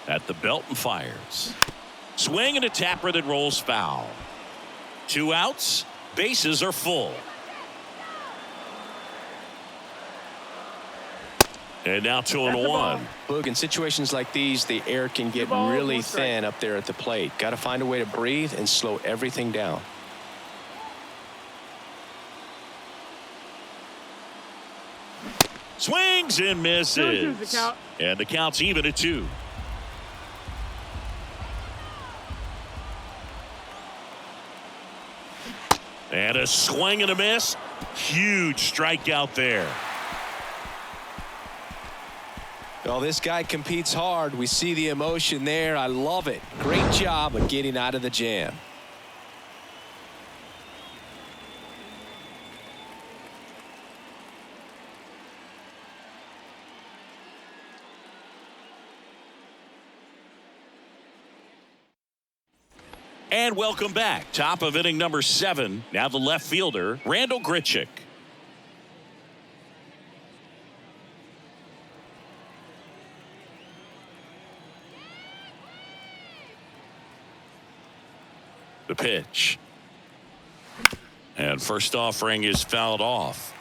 At the belt and fires. Swing and a tapper that rolls foul. 2 outs. Bases are full. And now 2-1.
Boog, in situations like these, the air can get really thin up there at the plate. Got to find a way to breathe and slow everything down.
Swings and misses. And the count's even at 2. And a swing and a miss. Huge strikeout there.
Well, this guy competes hard. We see the emotion there. I love it. Great job of getting out of the jam.
And welcome back. Top of inning number 7. Now the left fielder, Randall Grichuk. The pitch. And first offering is fouled off.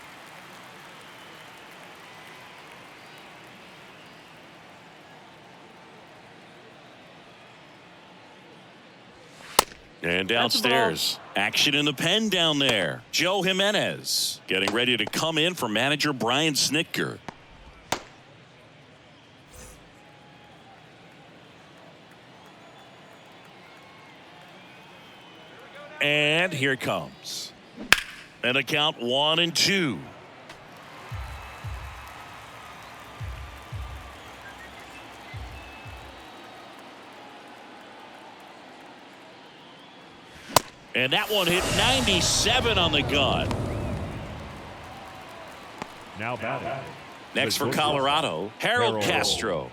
And downstairs, action in the pen down there. Joe Jimenez getting ready to come in for manager Brian Snitker. And here it comes. And a count 1-2. And that one hit 97 on the gun.
Now batting.
Next for Colorado, Harold Castro.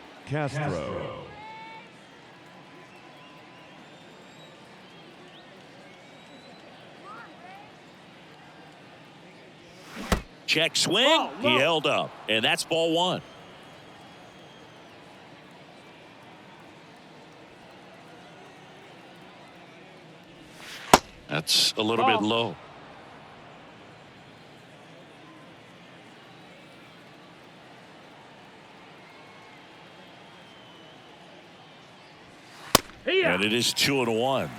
Check swing. He held up. And that's ball 1. That's a little bit low. And it is 2-1.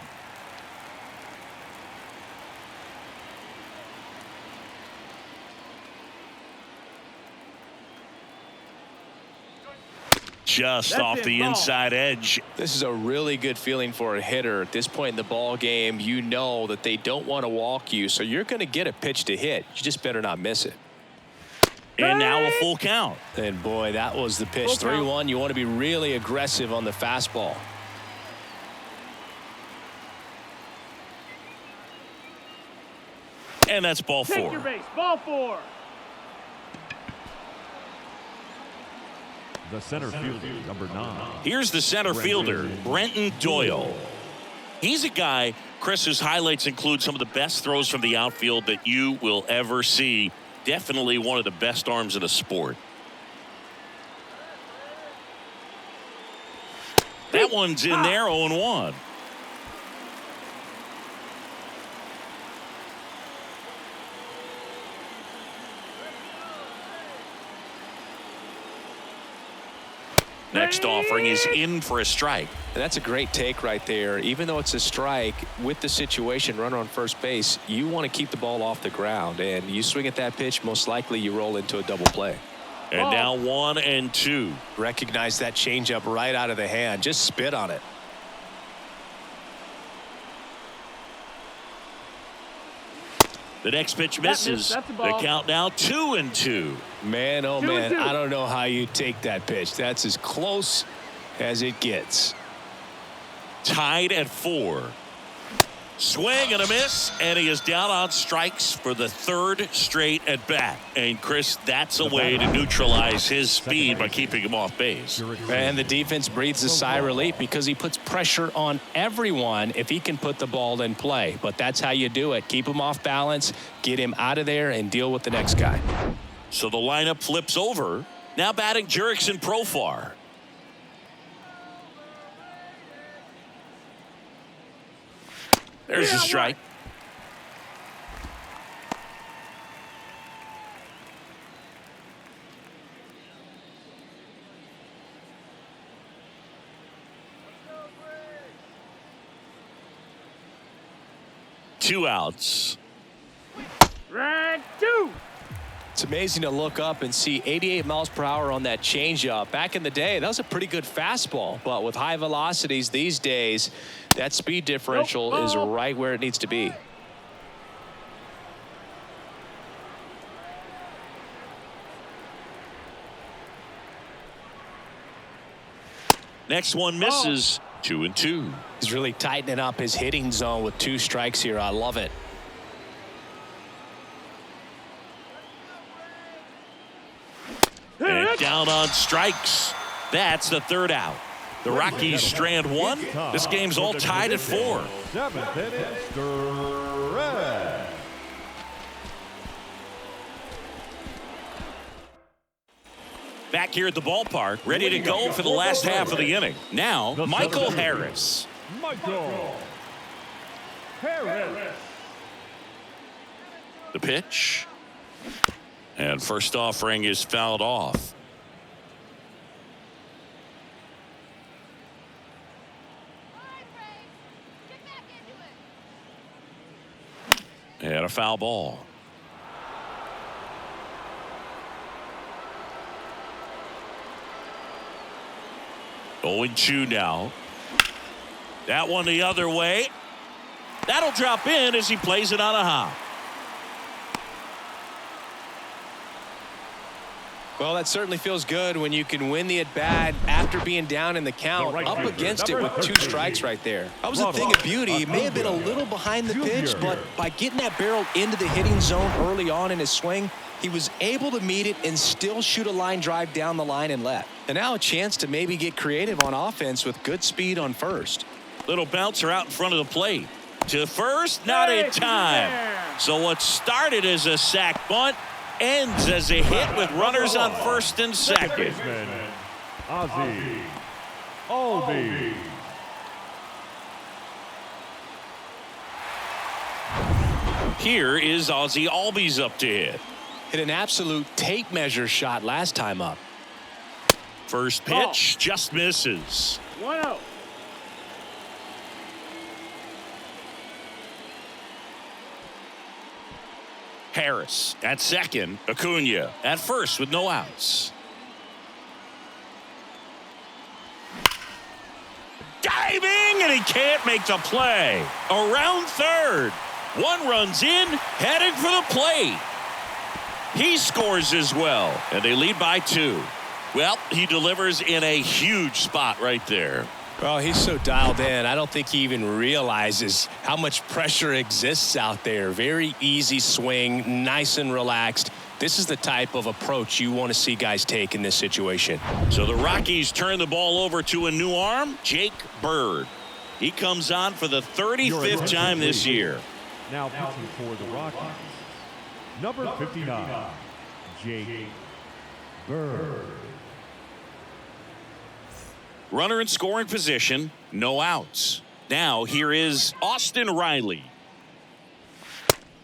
Just off the inside edge.
This is a really good feeling for a hitter at this point in the ball game. You know that they don't want to walk you, so you're going to get a pitch to hit. You just better not miss it.
And now a full count.
And boy, that was the pitch. 3-1. You want to be really aggressive on the fastball.
And that's ball 4.
Take your base. Ball 4.
The center fielder, number 9.
Here's the center fielder, Brenton Doyle. He's a guy, Chris, whose highlights include some of the best throws from the outfield that you will ever see. Definitely one of the best arms in the sport. That one's in there, 0-1. Next offering is in for a strike.
And that's a great take right there. Even though it's a strike, with the situation, runner on first base, you want to keep the ball off the ground. And you swing at that pitch, most likely you roll into a double play.
And now 1-2.
Recognize that changeup right out of the hand. Just spit on it.
The next pitch misses. The count now 2-2.
Man, oh man, I don't know how you take that pitch. That's as close as it gets.
Tied at 4. Swing and a miss, and he is down on strikes for the 3rd straight at bat. And Chris, that's a way to neutralize his speed by keeping him off base.
And the defense breathes a sigh of relief because he puts pressure on everyone if he can put the ball in play. But that's how you do it. Keep him off balance, get him out of there, and deal with the next guy.
So the lineup flips over. Now batting Jurickson Profar. There's a strike. 2 outs.
Strike 2.
It's amazing to look up and see 88 miles per hour on that changeup. Back in the day, that was a pretty good fastball. But with high velocities these days, that speed differential is right where it needs to be.
Next one misses. 2-2.
He's really tightening up his hitting zone with 2 strikes here. I love it.
And down on strikes. That's the 3rd out. The Rockies strand 1. This game's all tied at 4.
7th inning, stretch.
Back here at the ballpark, ready to go for the last half of the inning. Now, Michael Harris.
Michael Harris.
The pitch. And first offering is fouled off. And a foul ball. Going 2 now. That one the other way. That'll drop in as he plays it on a hop.
Well, that certainly feels good when you can win the at-bat after being down in the count. Up against it with 2 strikes right there. That was a thing of beauty. He may have been a little behind the pitch, but by getting that barrel into the hitting zone early on in his swing, he was able to meet it and still shoot a line drive down the line and left. And now a chance to maybe get creative on offense with good speed on first.
Little bouncer out in front of the plate. To first, not in time. So what started as a sac bunt ends as a hit with runners on first and second.
Ozzie Albies.
Here is Ozzie Albies up to hit.
Hit an absolute tape measure shot last time up.
First pitch just misses.
1-0.
Harris at second. Acuna at first with no outs. Diving, and he can't make the play. Around third. 1 runs in, heading for the plate. He scores as well, and they lead by 2. Well, he delivers in a huge spot right there.
Well, he's so dialed in, I don't think he even realizes how much pressure exists out there. Very easy swing, nice and relaxed. This is the type of approach you want to see guys take in this situation.
So the Rockies turn the ball over to a new arm, Jake Bird. He comes on for the 35th time this year.
Now pitching for the Rockies, number 59, Jake Bird.
Runner in scoring position, no outs. Now here is Austin Riley.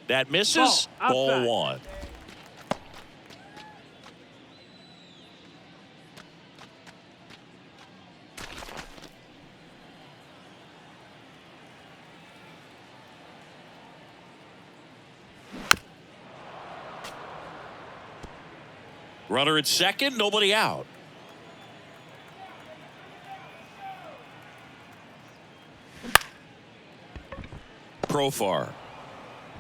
That misses. Ball 1. Runner at second, nobody out. Profar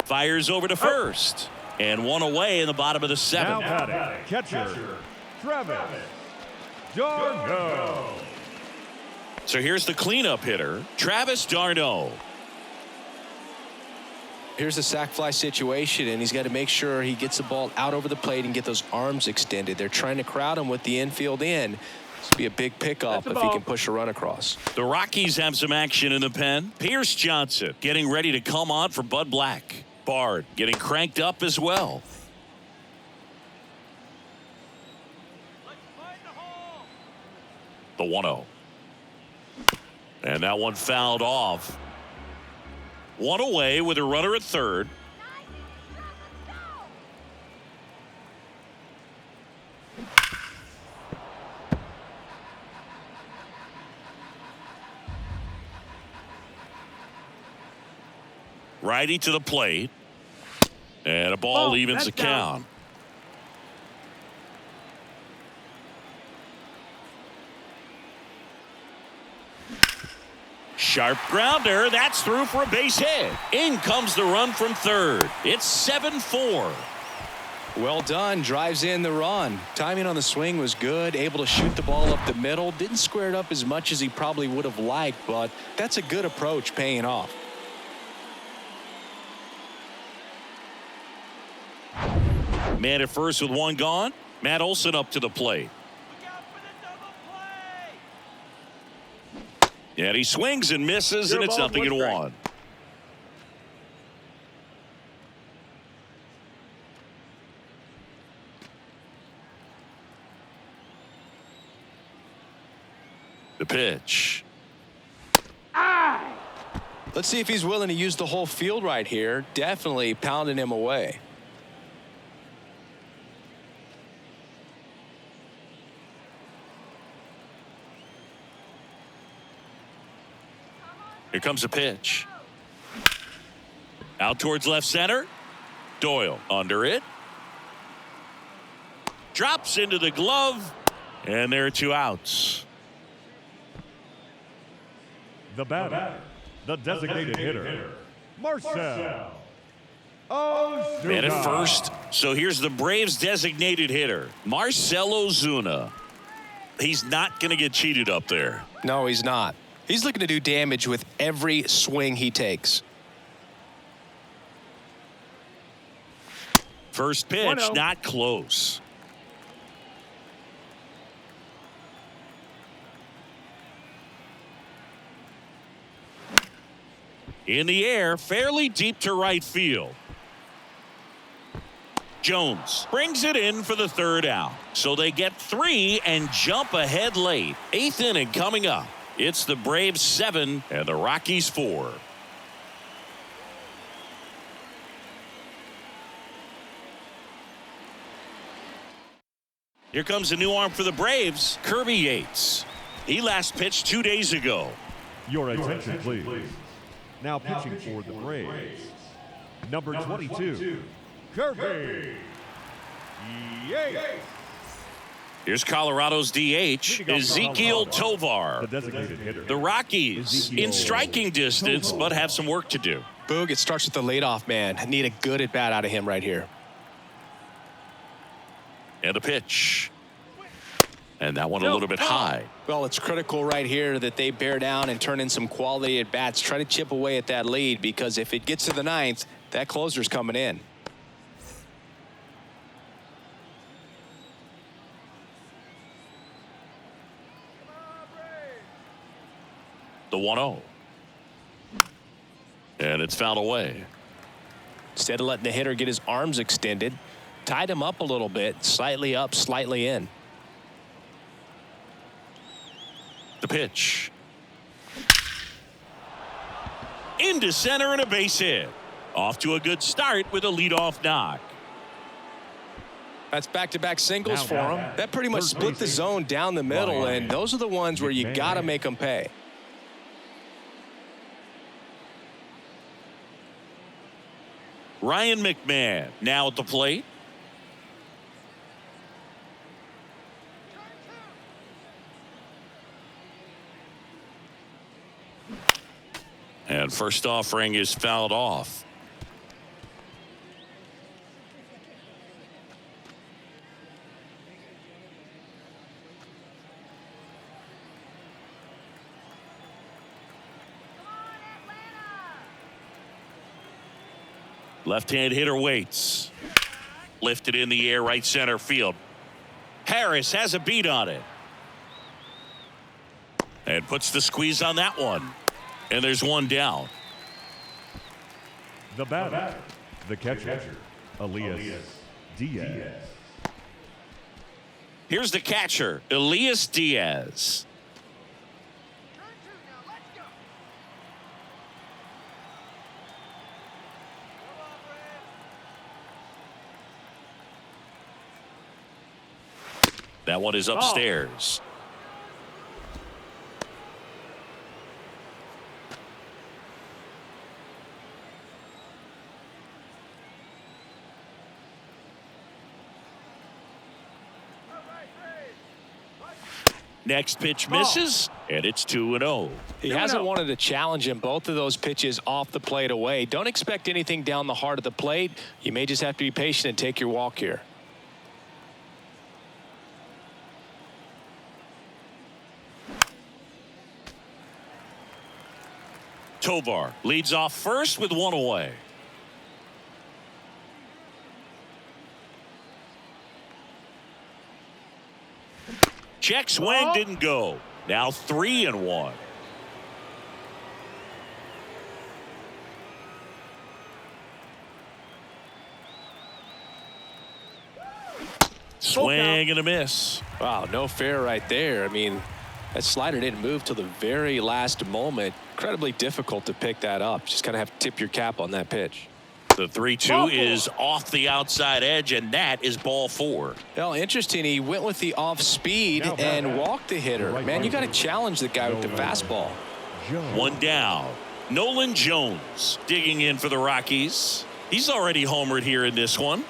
fires over to first, and 1 away in the bottom of the 7th.
Now batting, catcher, Travis d'Arnaud.
So here's the cleanup hitter, Travis d'Arnaud.
Here's a sac fly situation, and he's got to make sure he gets the ball out over the plate and get those arms extended. They're trying to crowd him with the infield in. This will be a big pickup if he can push a run across.
The Rockies have some action in the pen. Pierce Johnson getting ready to come on for Bud Black. Bard getting cranked up as well. The 1-0. And that one fouled off. 1 away with a runner at third. Righty to the plate. And a ball evens the count. Sharp grounder. That's through for a base hit. In comes the run from third. It's 7-4.
Well done. Drives in the run. Timing on the swing was good. Able to shoot the ball up the middle. Didn't square it up as much as he probably would have liked, but that's a good approach paying off.
Man at first with one gone. Matt Olson up to the plate. And he swings and misses, and it's 0-1. The pitch.
Let's see if he's willing to use the whole field right here. Definitely pounding him away.
Here comes a pitch. Out towards left center. Doyle under it. Drops into the glove. And there are 2 outs.
The batter, the designated hitter, Marcell
Man at first. So here's the Braves designated hitter, Marcell Ozuna. He's not going to get cheated up there.
No, he's not. He's looking to do damage with every swing he takes.
First pitch,
1-0.
not close. In the air, fairly deep to right field. Jones brings it in for the 3rd out. So they get 3 and jump ahead late. 8th inning coming up. It's the Braves 7 and the Rockies 4. Here comes a new arm for the Braves, Kirby Yates. He last pitched 2 days ago.
Your attention, please. Now pitching for the Braves, number 22, Kirby Yates.
Here's Colorado's DH, Ezekiel
The
Tovar.
designated hitter.
The Rockies in striking distance, but have some work to do.
Boog, it starts with the leadoff man. Need a good at bat out of him right here.
And a pitch. And that one a little bit high.
Well, it's critical right here that they bear down and turn in some quality at bats. Try to chip away at that lead, because if it gets to the 9th, that closer's coming in.
The 1-0. And it's fouled away.
Instead of letting the hitter get his arms extended, tied him up a little bit, slightly up, slightly in.
The pitch. Into center and a base hit. Off to a good start with a leadoff knock.
That's back-to-back singles
Now
for him.
back.
That pretty much
Third
split the
base.
zone down the middle, and those are the ones where you
McMahon.
got to make them pay.
Ryan McMahon now at the plate. And first offering is fouled off. Left-hand hitter waits. Lifted in the air, right center field. Harris has a beat on it. And puts the squeeze on that one. And there's one down.
The batter, the catcher, Elias Diaz.
Here's the catcher, Elias Diaz. That one is upstairs. Next pitch misses, and it's 2-0.
He hasn't wanted to challenge him. Both of those pitches off the plate away. Don't expect anything down the heart of the plate. You may just have to be patient and take your walk here.
Tovar leads off first with one away. Check swing didn't go. Now 3-1. Swing and a miss.
Wow, no fair right there. I mean, that slider didn't move till the very last moment. Incredibly difficult to pick that up. Just kind of have to tip your cap on that pitch.
The 3-2 is off the outside edge, and that is ball 4.
Well, interesting. He went with the off speed and walked the hitter. Man, you got to challenge the guy with the fastball.
One down. Nolan Jones digging in for the Rockies. He's already homered here in this one.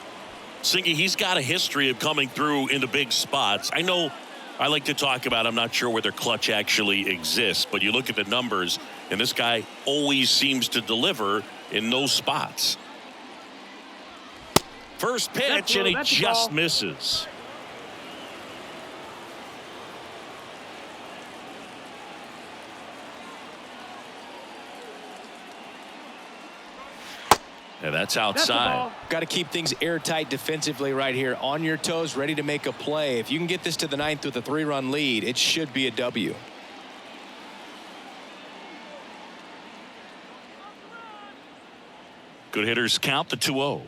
Singy, he's got a history of coming through into big spots. I know I like to talk about, I'm not sure whether clutch actually exists, but you look at the numbers, and this guy always seems to deliver in those spots. First pitch, and he just misses. And that's outside.
Got to keep things airtight defensively right here. On your toes, ready to make a play. If you can get this to the 9th with a 3-run lead, it should be a W.
Good hitters count the 2-0.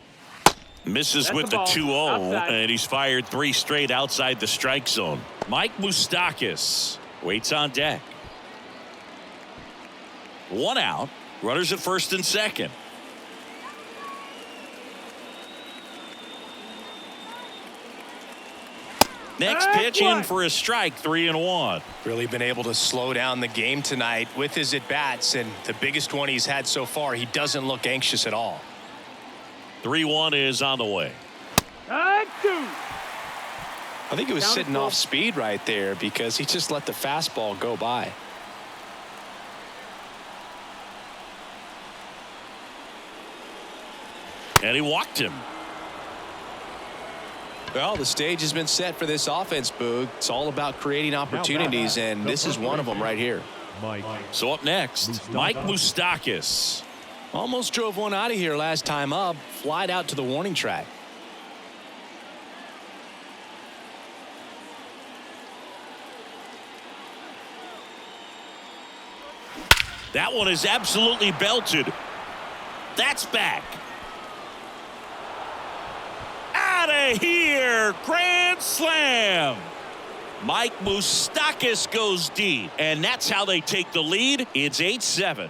Misses with the 2-0, and he's fired 3 straight outside the strike zone. Mike Moustakas waits on deck. 1 out. Runners at first and second. Next pitch in for a strike, 3-1.
Really been able to slow down the game tonight with his at-bats, and the biggest one he's had so far. He doesn't look anxious at all.
3-1 is on the way.
I think he was sitting off speed right there because he just let the fastball go by.
And he walked him.
Well, the stage has been set for this offense, Boog. It's all about creating opportunities, and this is one of them right here.
So up next, Mike Moustakas.
Almost drove one out of here last time up. Flied out to the warning track.
That one is absolutely belted. That's back. Out of here. Grand slam. Mike Moustakas goes deep, and that's how they take the lead. It's 8-7.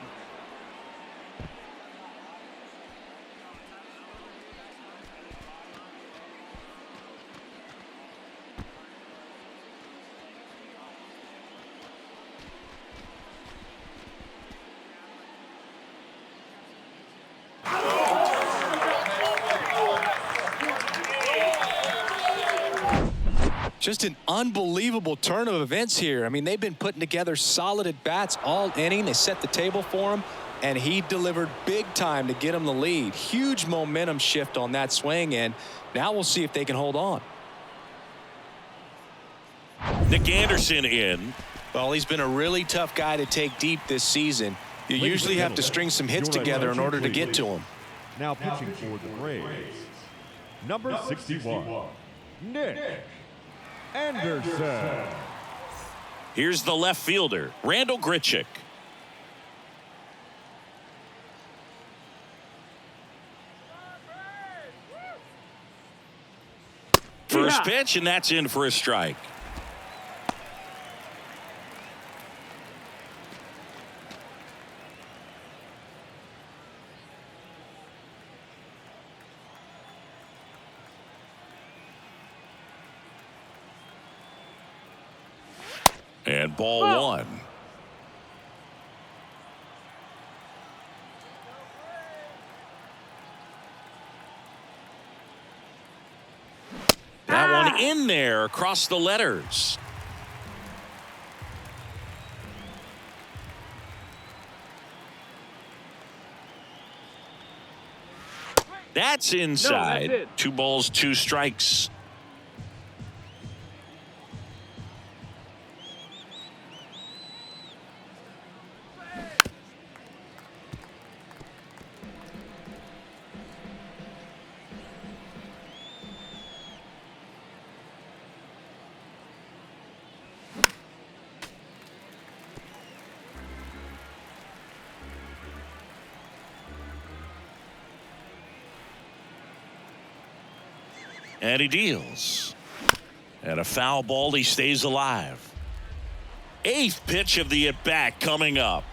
Just an unbelievable turn of events here. I mean, they've been putting together solid at-bats all inning. They set the table for him, and he delivered big time to get him the lead. Huge momentum shift on that swing, and now we'll see if they can hold on.
Nick Anderson in.
Well, he's been a really tough guy to take deep this season. You usually have to string some hits together in order to get to him.
Now pitching for the Braves, number 61, Nick Anderson.
Here's the left fielder, Randall Grichuk. First pitch, and that's in for a strike. And ball 1. That one in there across the letters. That's inside.
No, that's it.
2 balls, 2 strikes. And he deals. And a foul ball. He stays alive. 8th pitch of the at-bat coming up.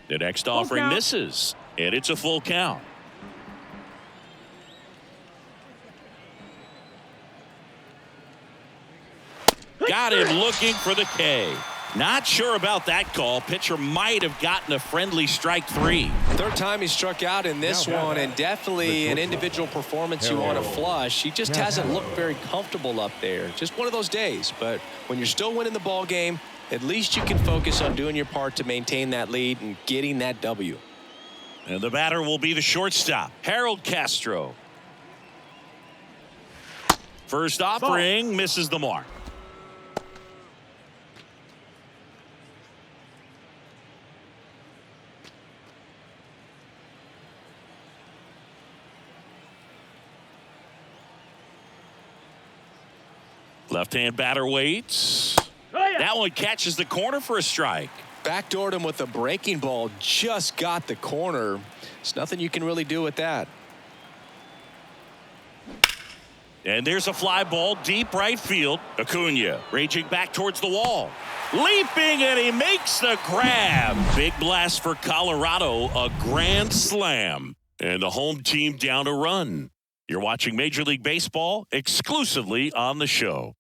The next offering misses. And it's a full count. Got him looking for the K. Not sure about that call. Pitcher might have gotten a friendly strike 3.
Third time he struck out in this one, and definitely an individual performance you want to flush. He just hasn't looked very comfortable up there. Just one of those days. But when you're still winning the ball game, at least you can focus on doing your part to maintain that lead and getting that W.
And the batter will be the shortstop, Harold Castro. First offering misses the mark. Left-hand batter waits. That one catches the corner for a strike.
Backdoored him with a breaking ball. Just got the corner. There's nothing you can really do with that.
And there's a fly ball deep right field. Acuna raging back towards the wall. Leaping, and he makes the grab. Big blast for Colorado. A grand slam. And the home team down a run. You're watching Major League Baseball exclusively on the show.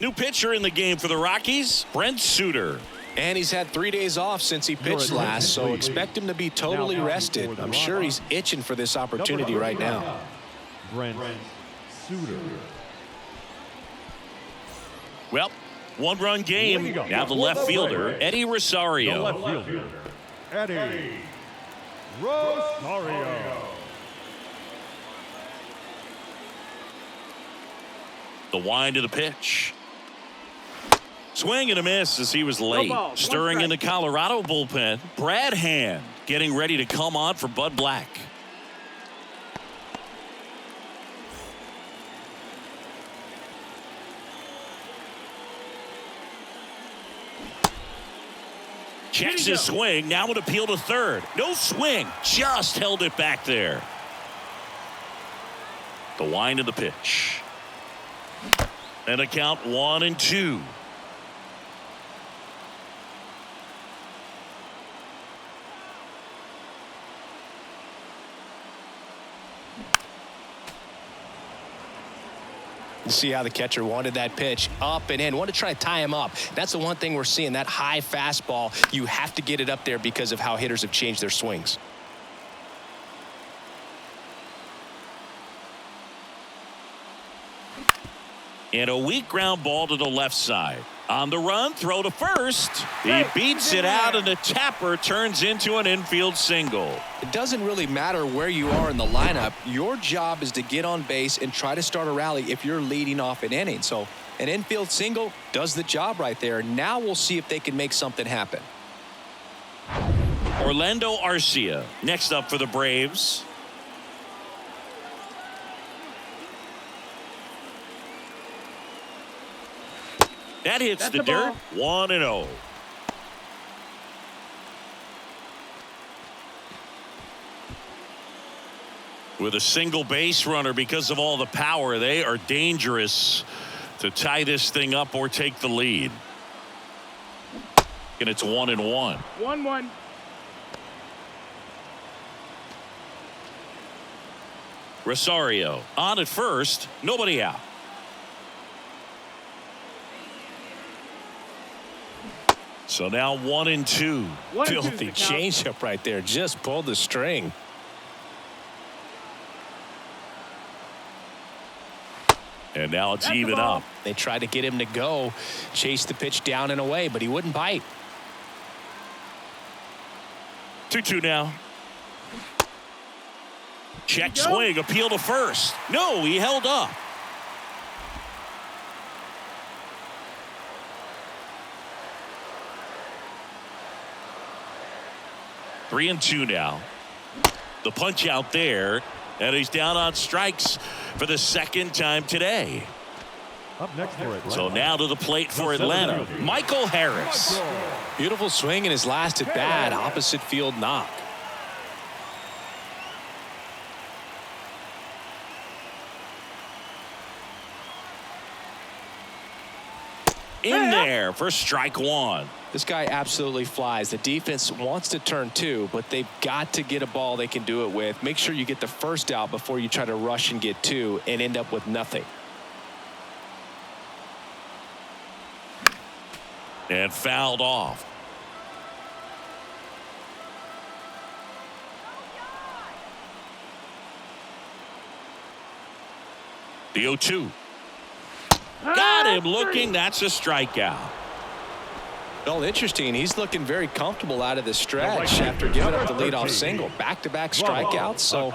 New pitcher in the game for the Rockies, Brent Suter.
And he's had 3 days off since he pitched last, so expect him to be totally rested. I'm sure he's itching for this opportunity right now.
Brent Suter.
Well, 1-run game. Now the left fielder, Eddie Rosario.
The left fielder, Eddie Rosario.
The wind of the pitch. Swing and a miss as he was late. Stirring in the Colorado bullpen, Brad Hand getting ready to come on for Bud Black. Checks his swing. Now would appeal to third. No swing. Just held it back there. The wind of the pitch. And a count 1-2.
See how the catcher wanted that pitch up and in. Want to try to tie him up. That's the one thing we're seeing. That high fastball, you have to get it up there because of how hitters have changed their swings.
And a weak ground ball to the left side. On the run, throw to first. He beats it out, and the tapper turns into an infield single.
It doesn't really matter where you are in the lineup. Your job is to get on base and try to start a rally if you're leading off an inning. So an infield single does the job right there. Now we'll see if they can make something happen.
Orlando Arcia next up for the Braves. That hits the dirt. 1-0. With a single base runner, because of all the power, they are dangerous to tie this thing up or take the lead. And it's 1-1.
1-1.
Rosario on at first. Nobody out. So now 1-2.
Filthy changeup right there. Just pulled the string.
And now it's
That's the
even
ball.
up.
They tried to get him to go chase the pitch down and away, but he wouldn't bite.
2-2 now. Check
There you go.
swing, appeal to first. No, he held up. Three and two now. The punch out there, and he's down on strikes for the second time today.
Up next for Atlanta.
So now to the plate for Atlanta, Michael Harris.
Beautiful swing in his last at bat, opposite field knock.
In there for strike one.
This guy absolutely flies. The defense wants to turn two, but they've got to get a ball they can do it with. Make sure you get the first out before you try to rush and get two and end up with nothing.
And fouled off. The 0-2. Got him looking. That's a strikeout.
Well, interesting. He's looking very comfortable out of the stretch after giving up the leadoff single. Back-to-back strikeouts. So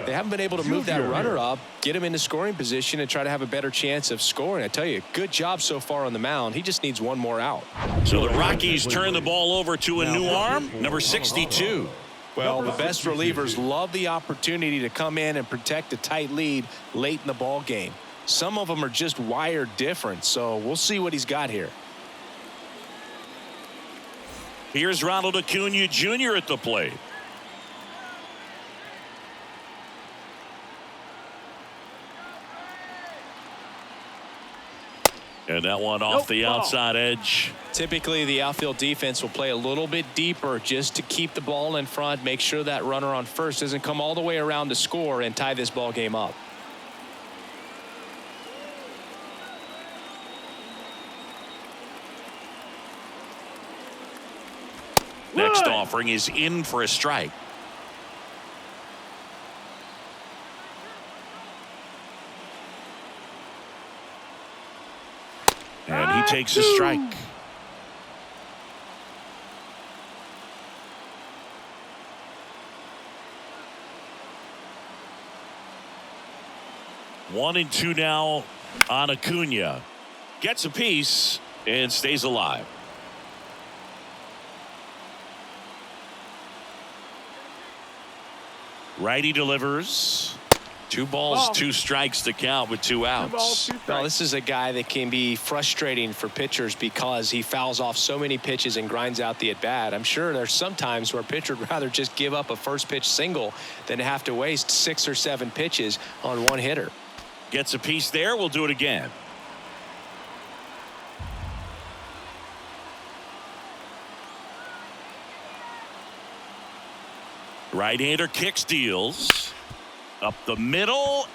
they haven't been able to move that runner up, get him into scoring position, and try to have a better chance of scoring. I tell you, good job so far on the mound. He just needs one more out.
So the Rockies turn the ball over to a new arm, number 62.
Well, the best relievers love the opportunity to come in and protect a tight lead late in the ball game. Some of them are just wired different, so we'll see what he's got here.
Here's Ronald Acuna Jr. at the plate. And that one off the outside edge.
Typically, the outfield defense will play a little bit deeper just to keep the ball in front, make sure that runner on first doesn't come all the way around to score and tie this ball game up.
Next offering is in for a strike. And he takes a strike. One and two now on Acuna. Gets a piece and stays alive. Righty delivers. 2 balls, 2 strikes to count with 2 outs.
Well, this is a guy that can be frustrating for pitchers because he fouls off so many pitches and grinds out the at-bat. I'm sure there's some times where a pitcher would rather just give up a first pitch single than to have to waste 6 or 7 pitches on one hitter.
Gets a piece there. We'll do it again. Right-hander kicks, deals. Up the middle.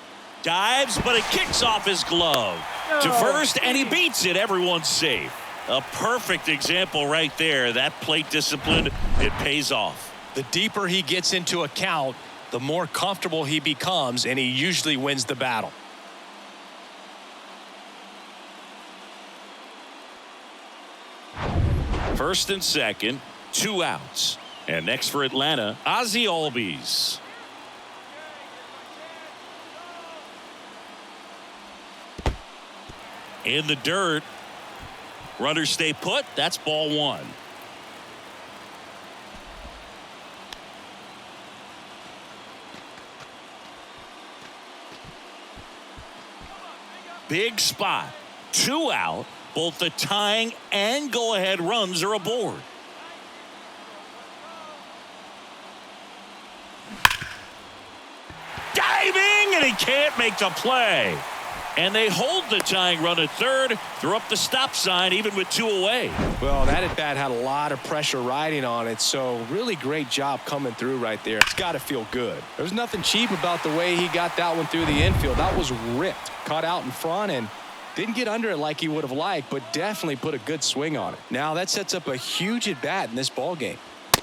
Dives, but it kicks off his glove. To first, and he beats it. Everyone's safe. A perfect example right there. That plate discipline, it pays off.
The deeper he gets into a count, the more comfortable he becomes, and he usually wins the battle.
First and second, 2 outs. And next for Atlanta, Ozzie Albies. In the dirt. Runners stay put. That's ball 1. Big spot. 2 out. Both the tying and go-ahead runs are aboard. Diving, and he can't make the play. And they hold the tying run at third, throw up the stop sign even with 2 away.
Well, that at-bat had a lot of pressure riding on it, so really great job coming through right there. It's got to feel good. There's nothing cheap about the way he got that one through the infield. That was ripped, caught out in front, and didn't get under it like he would have liked, but definitely put a good swing on it. Now that sets up a huge at-bat in this ball game.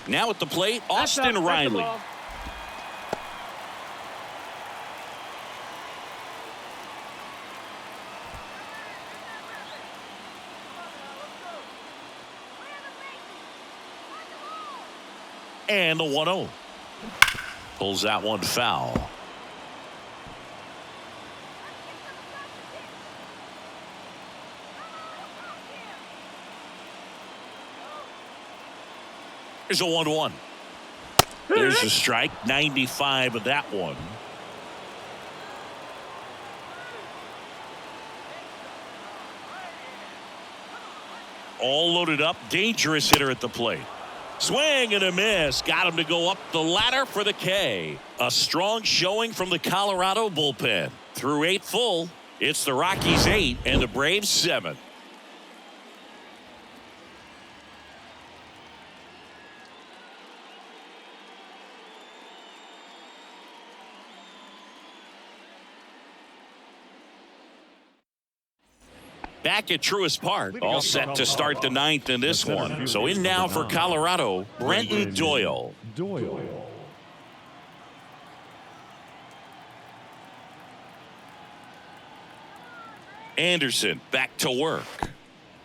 Now at the plate, Austin Riley. And the 1-0. Pulls that one foul. Here's a 1-1. There's a strike. 95 of that one. All loaded up. Dangerous hitter at the plate. Swing and a miss. Got him to go up the ladder for the K. A strong showing from the Colorado bullpen. Through 8 full, it's the Rockies 8 and the Braves 7. Back at Truist Park, all set to start the 9th in this one. So in now for Colorado, Brenton Doyle. Anderson back to work.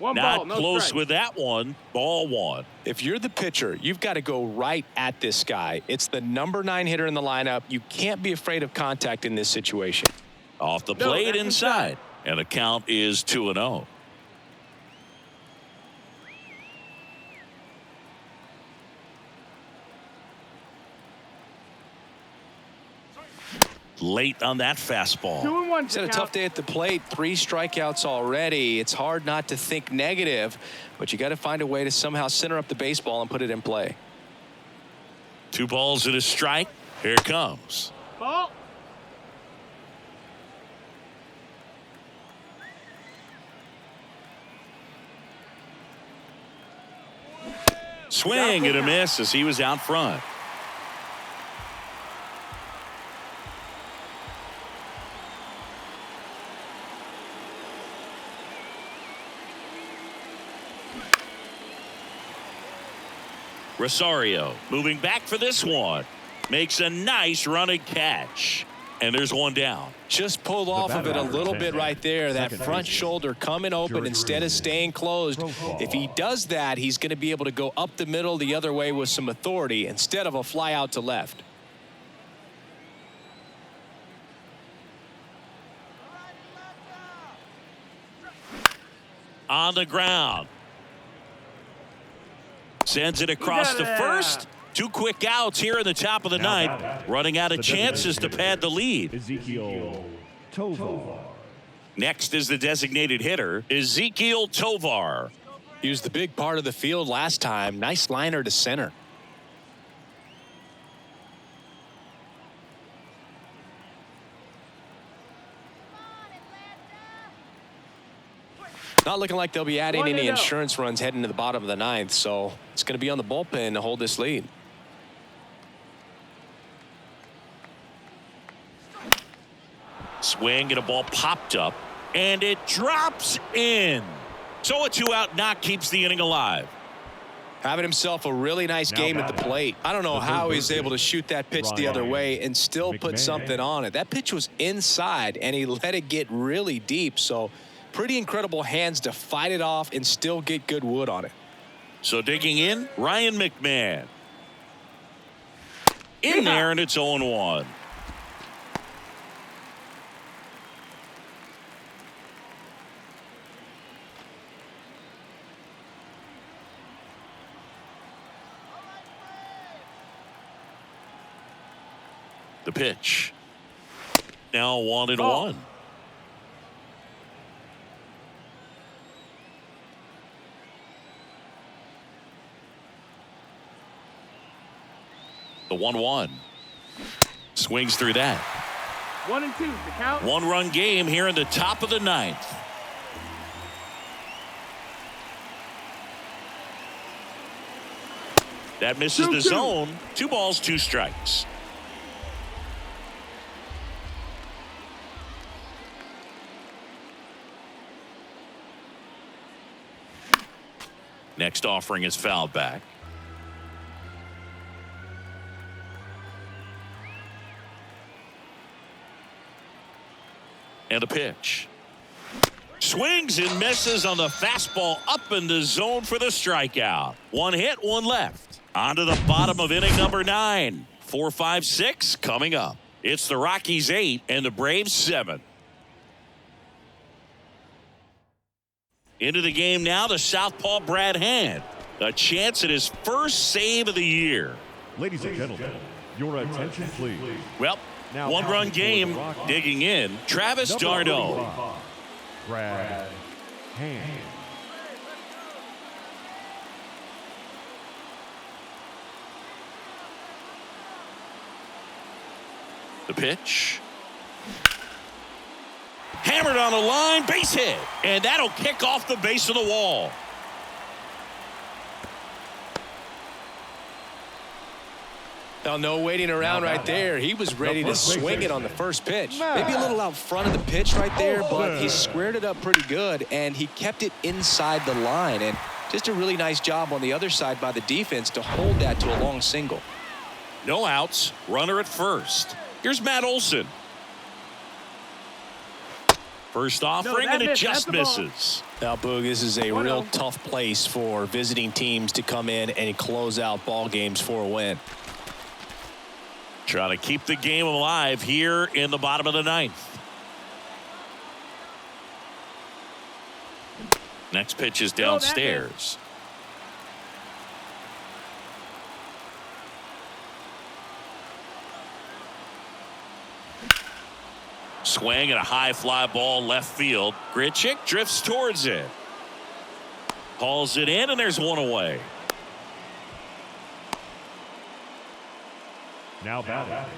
Not close with that one. Ball 1.
If you're the pitcher, you've got to go right at this guy. It's the number 9 hitter in the lineup. You can't be afraid of contact in this situation.
Off the plate inside. And the count is 2-0. Late on that fastball.
2-1.
He's had a tough day at the plate. 3 strikeouts already. It's hard not to think negative, but you got to find a way to somehow center up the baseball and put it in play.
2 balls and a strike. Here it comes.
Ball.
Swing and a miss as he was out front. Rosario moving back for this one. Makes a nice running catch. And there's one down.
Just pulled off of it a little bit right there. That front shoulder coming open instead of staying closed. If he does that, he's going to be able to go up the middle the other way with some authority instead of a fly out to left.
On the ground. Sends it across the first. 2 quick outs here in the top of the 9th. Running out of chances to pad the lead.
Ezekiel Tovar.
Next is the designated hitter, Ezekiel Tovar.
He was the big part of the field last time. Nice liner to center. Not looking like they'll be adding any insurance runs heading to the bottom of the 9th, so it's going to be on the bullpen to hold this lead.
Swing and a ball popped up, and it drops in. So a 2-out knock keeps the inning alive.
Having himself a really nice game at the plate. I don't know how he's able to shoot that pitch the other way and still put something on it. That pitch was inside, and he let it get really deep, so pretty incredible hands to fight it off and still get good wood on it.
So digging in, Ryan McMahon. In there, and it's 0-1. The pitch. Now 1-1. The 1-1. Swings through that.
1-2. The count.
1-run game here in the top of the 9th. That misses the zone. 2 balls, 2 strikes. Next offering is fouled back. And a pitch. Swings and misses on the fastball up in the zone for the strikeout. One hit, one left. On to the bottom of inning number 9. 4, 5, 6 coming up. It's the Rockies 8 and the Braves 7. Into the game now, the southpaw Brad Hand. A chance at his first save of the year.
Ladies and gentlemen, your attention please.
Well,
Now
one-run game digging in. Travis d'Arnaud.
Brad Hand.
The pitch. Hammered on the line, base hit. And that'll kick off the base of the wall.
Now, no waiting around right there. He was ready to swing it on the first pitch.
Maybe a little out front of the pitch right there, but he squared it up pretty good, and he kept it inside the line. And just a really nice job on the other side by the defense to hold that to a long single.
No outs, runner at first. Here's Matt Olson. First offering, and it just misses.
Now, Boog, this is a real tough place for visiting teams to come in and close out ball games for a win.
Trying to keep the game alive here in the bottom of the 9th. Next pitch is downstairs. Swing and a high fly ball left field. Grichuk drifts towards it. Hauls it in, and there's one away.
Now batting,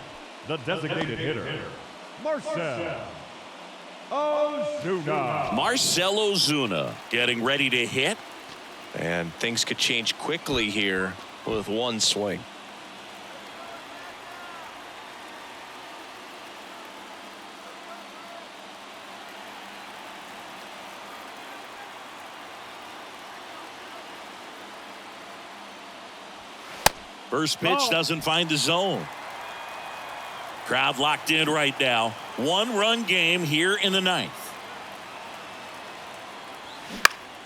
the designated hitter, Marcell Ozuna.
Marcell Ozuna getting ready to hit.
And things could change quickly here with one swing.
First pitch doesn't find the zone. Crowd locked in right now. One-run game here in the 9th.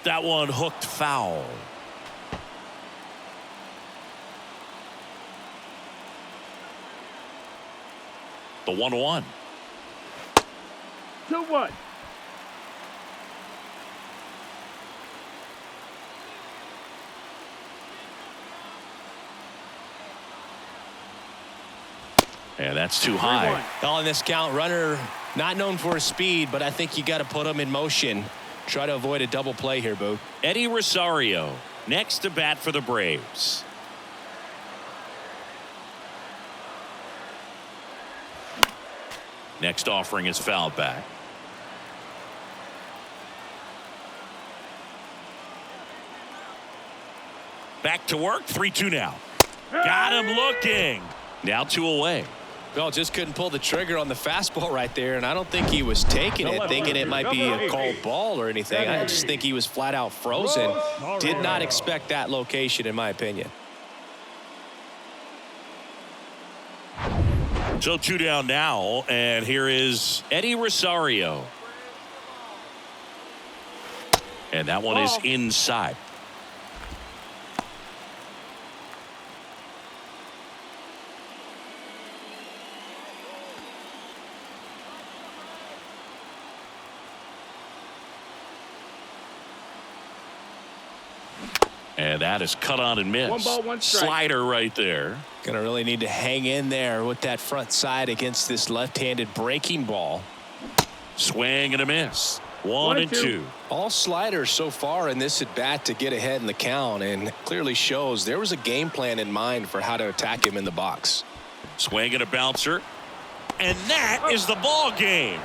That one hooked foul. The 1-1.
2-1.
And that's too high.
On this count, runner not known for his speed, but I think you got to put him in motion. Try to avoid a double play here, Boo.
Eddie Rosario next to bat for the Braves. Next offering is fouled back. Back to work. 3-2 now. Got him looking. Now 2 away.
Well, just couldn't pull the trigger on the fastball right there, and I don't think he was taking it, thinking it might be a called ball or anything. I just think he was flat out frozen. Did not expect that location, in my opinion.
So 2 down now, and here is Eddie Rosario. And that one is inside. And that is cut on and missed.
1 ball, 1 strike.
Slider right there.
Gonna really need to hang in there with that front side against this left-handed breaking ball.
Swing and a miss. 1 and 2.
All sliders so far in this at bat to get ahead in the count, and clearly shows there was a game plan in mind for how to attack him in the box.
Swing and a bouncer. And that is the ball game.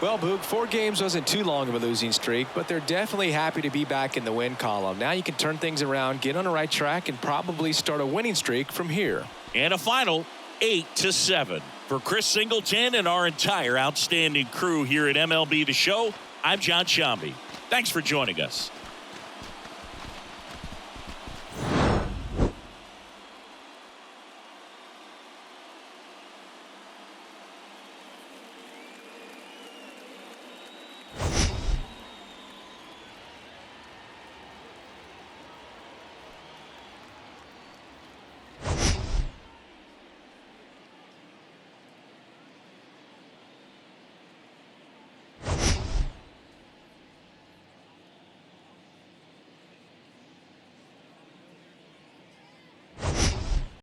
Well, Boog, 4 games wasn't too long of a losing streak, but they're definitely happy to be back in the win column. Now you can turn things around, get on the right track, and probably start a winning streak from here.
And a final 8-7. For Chris Singleton and our entire outstanding crew here at MLB The Show, I'm John Shambi. Thanks for joining us.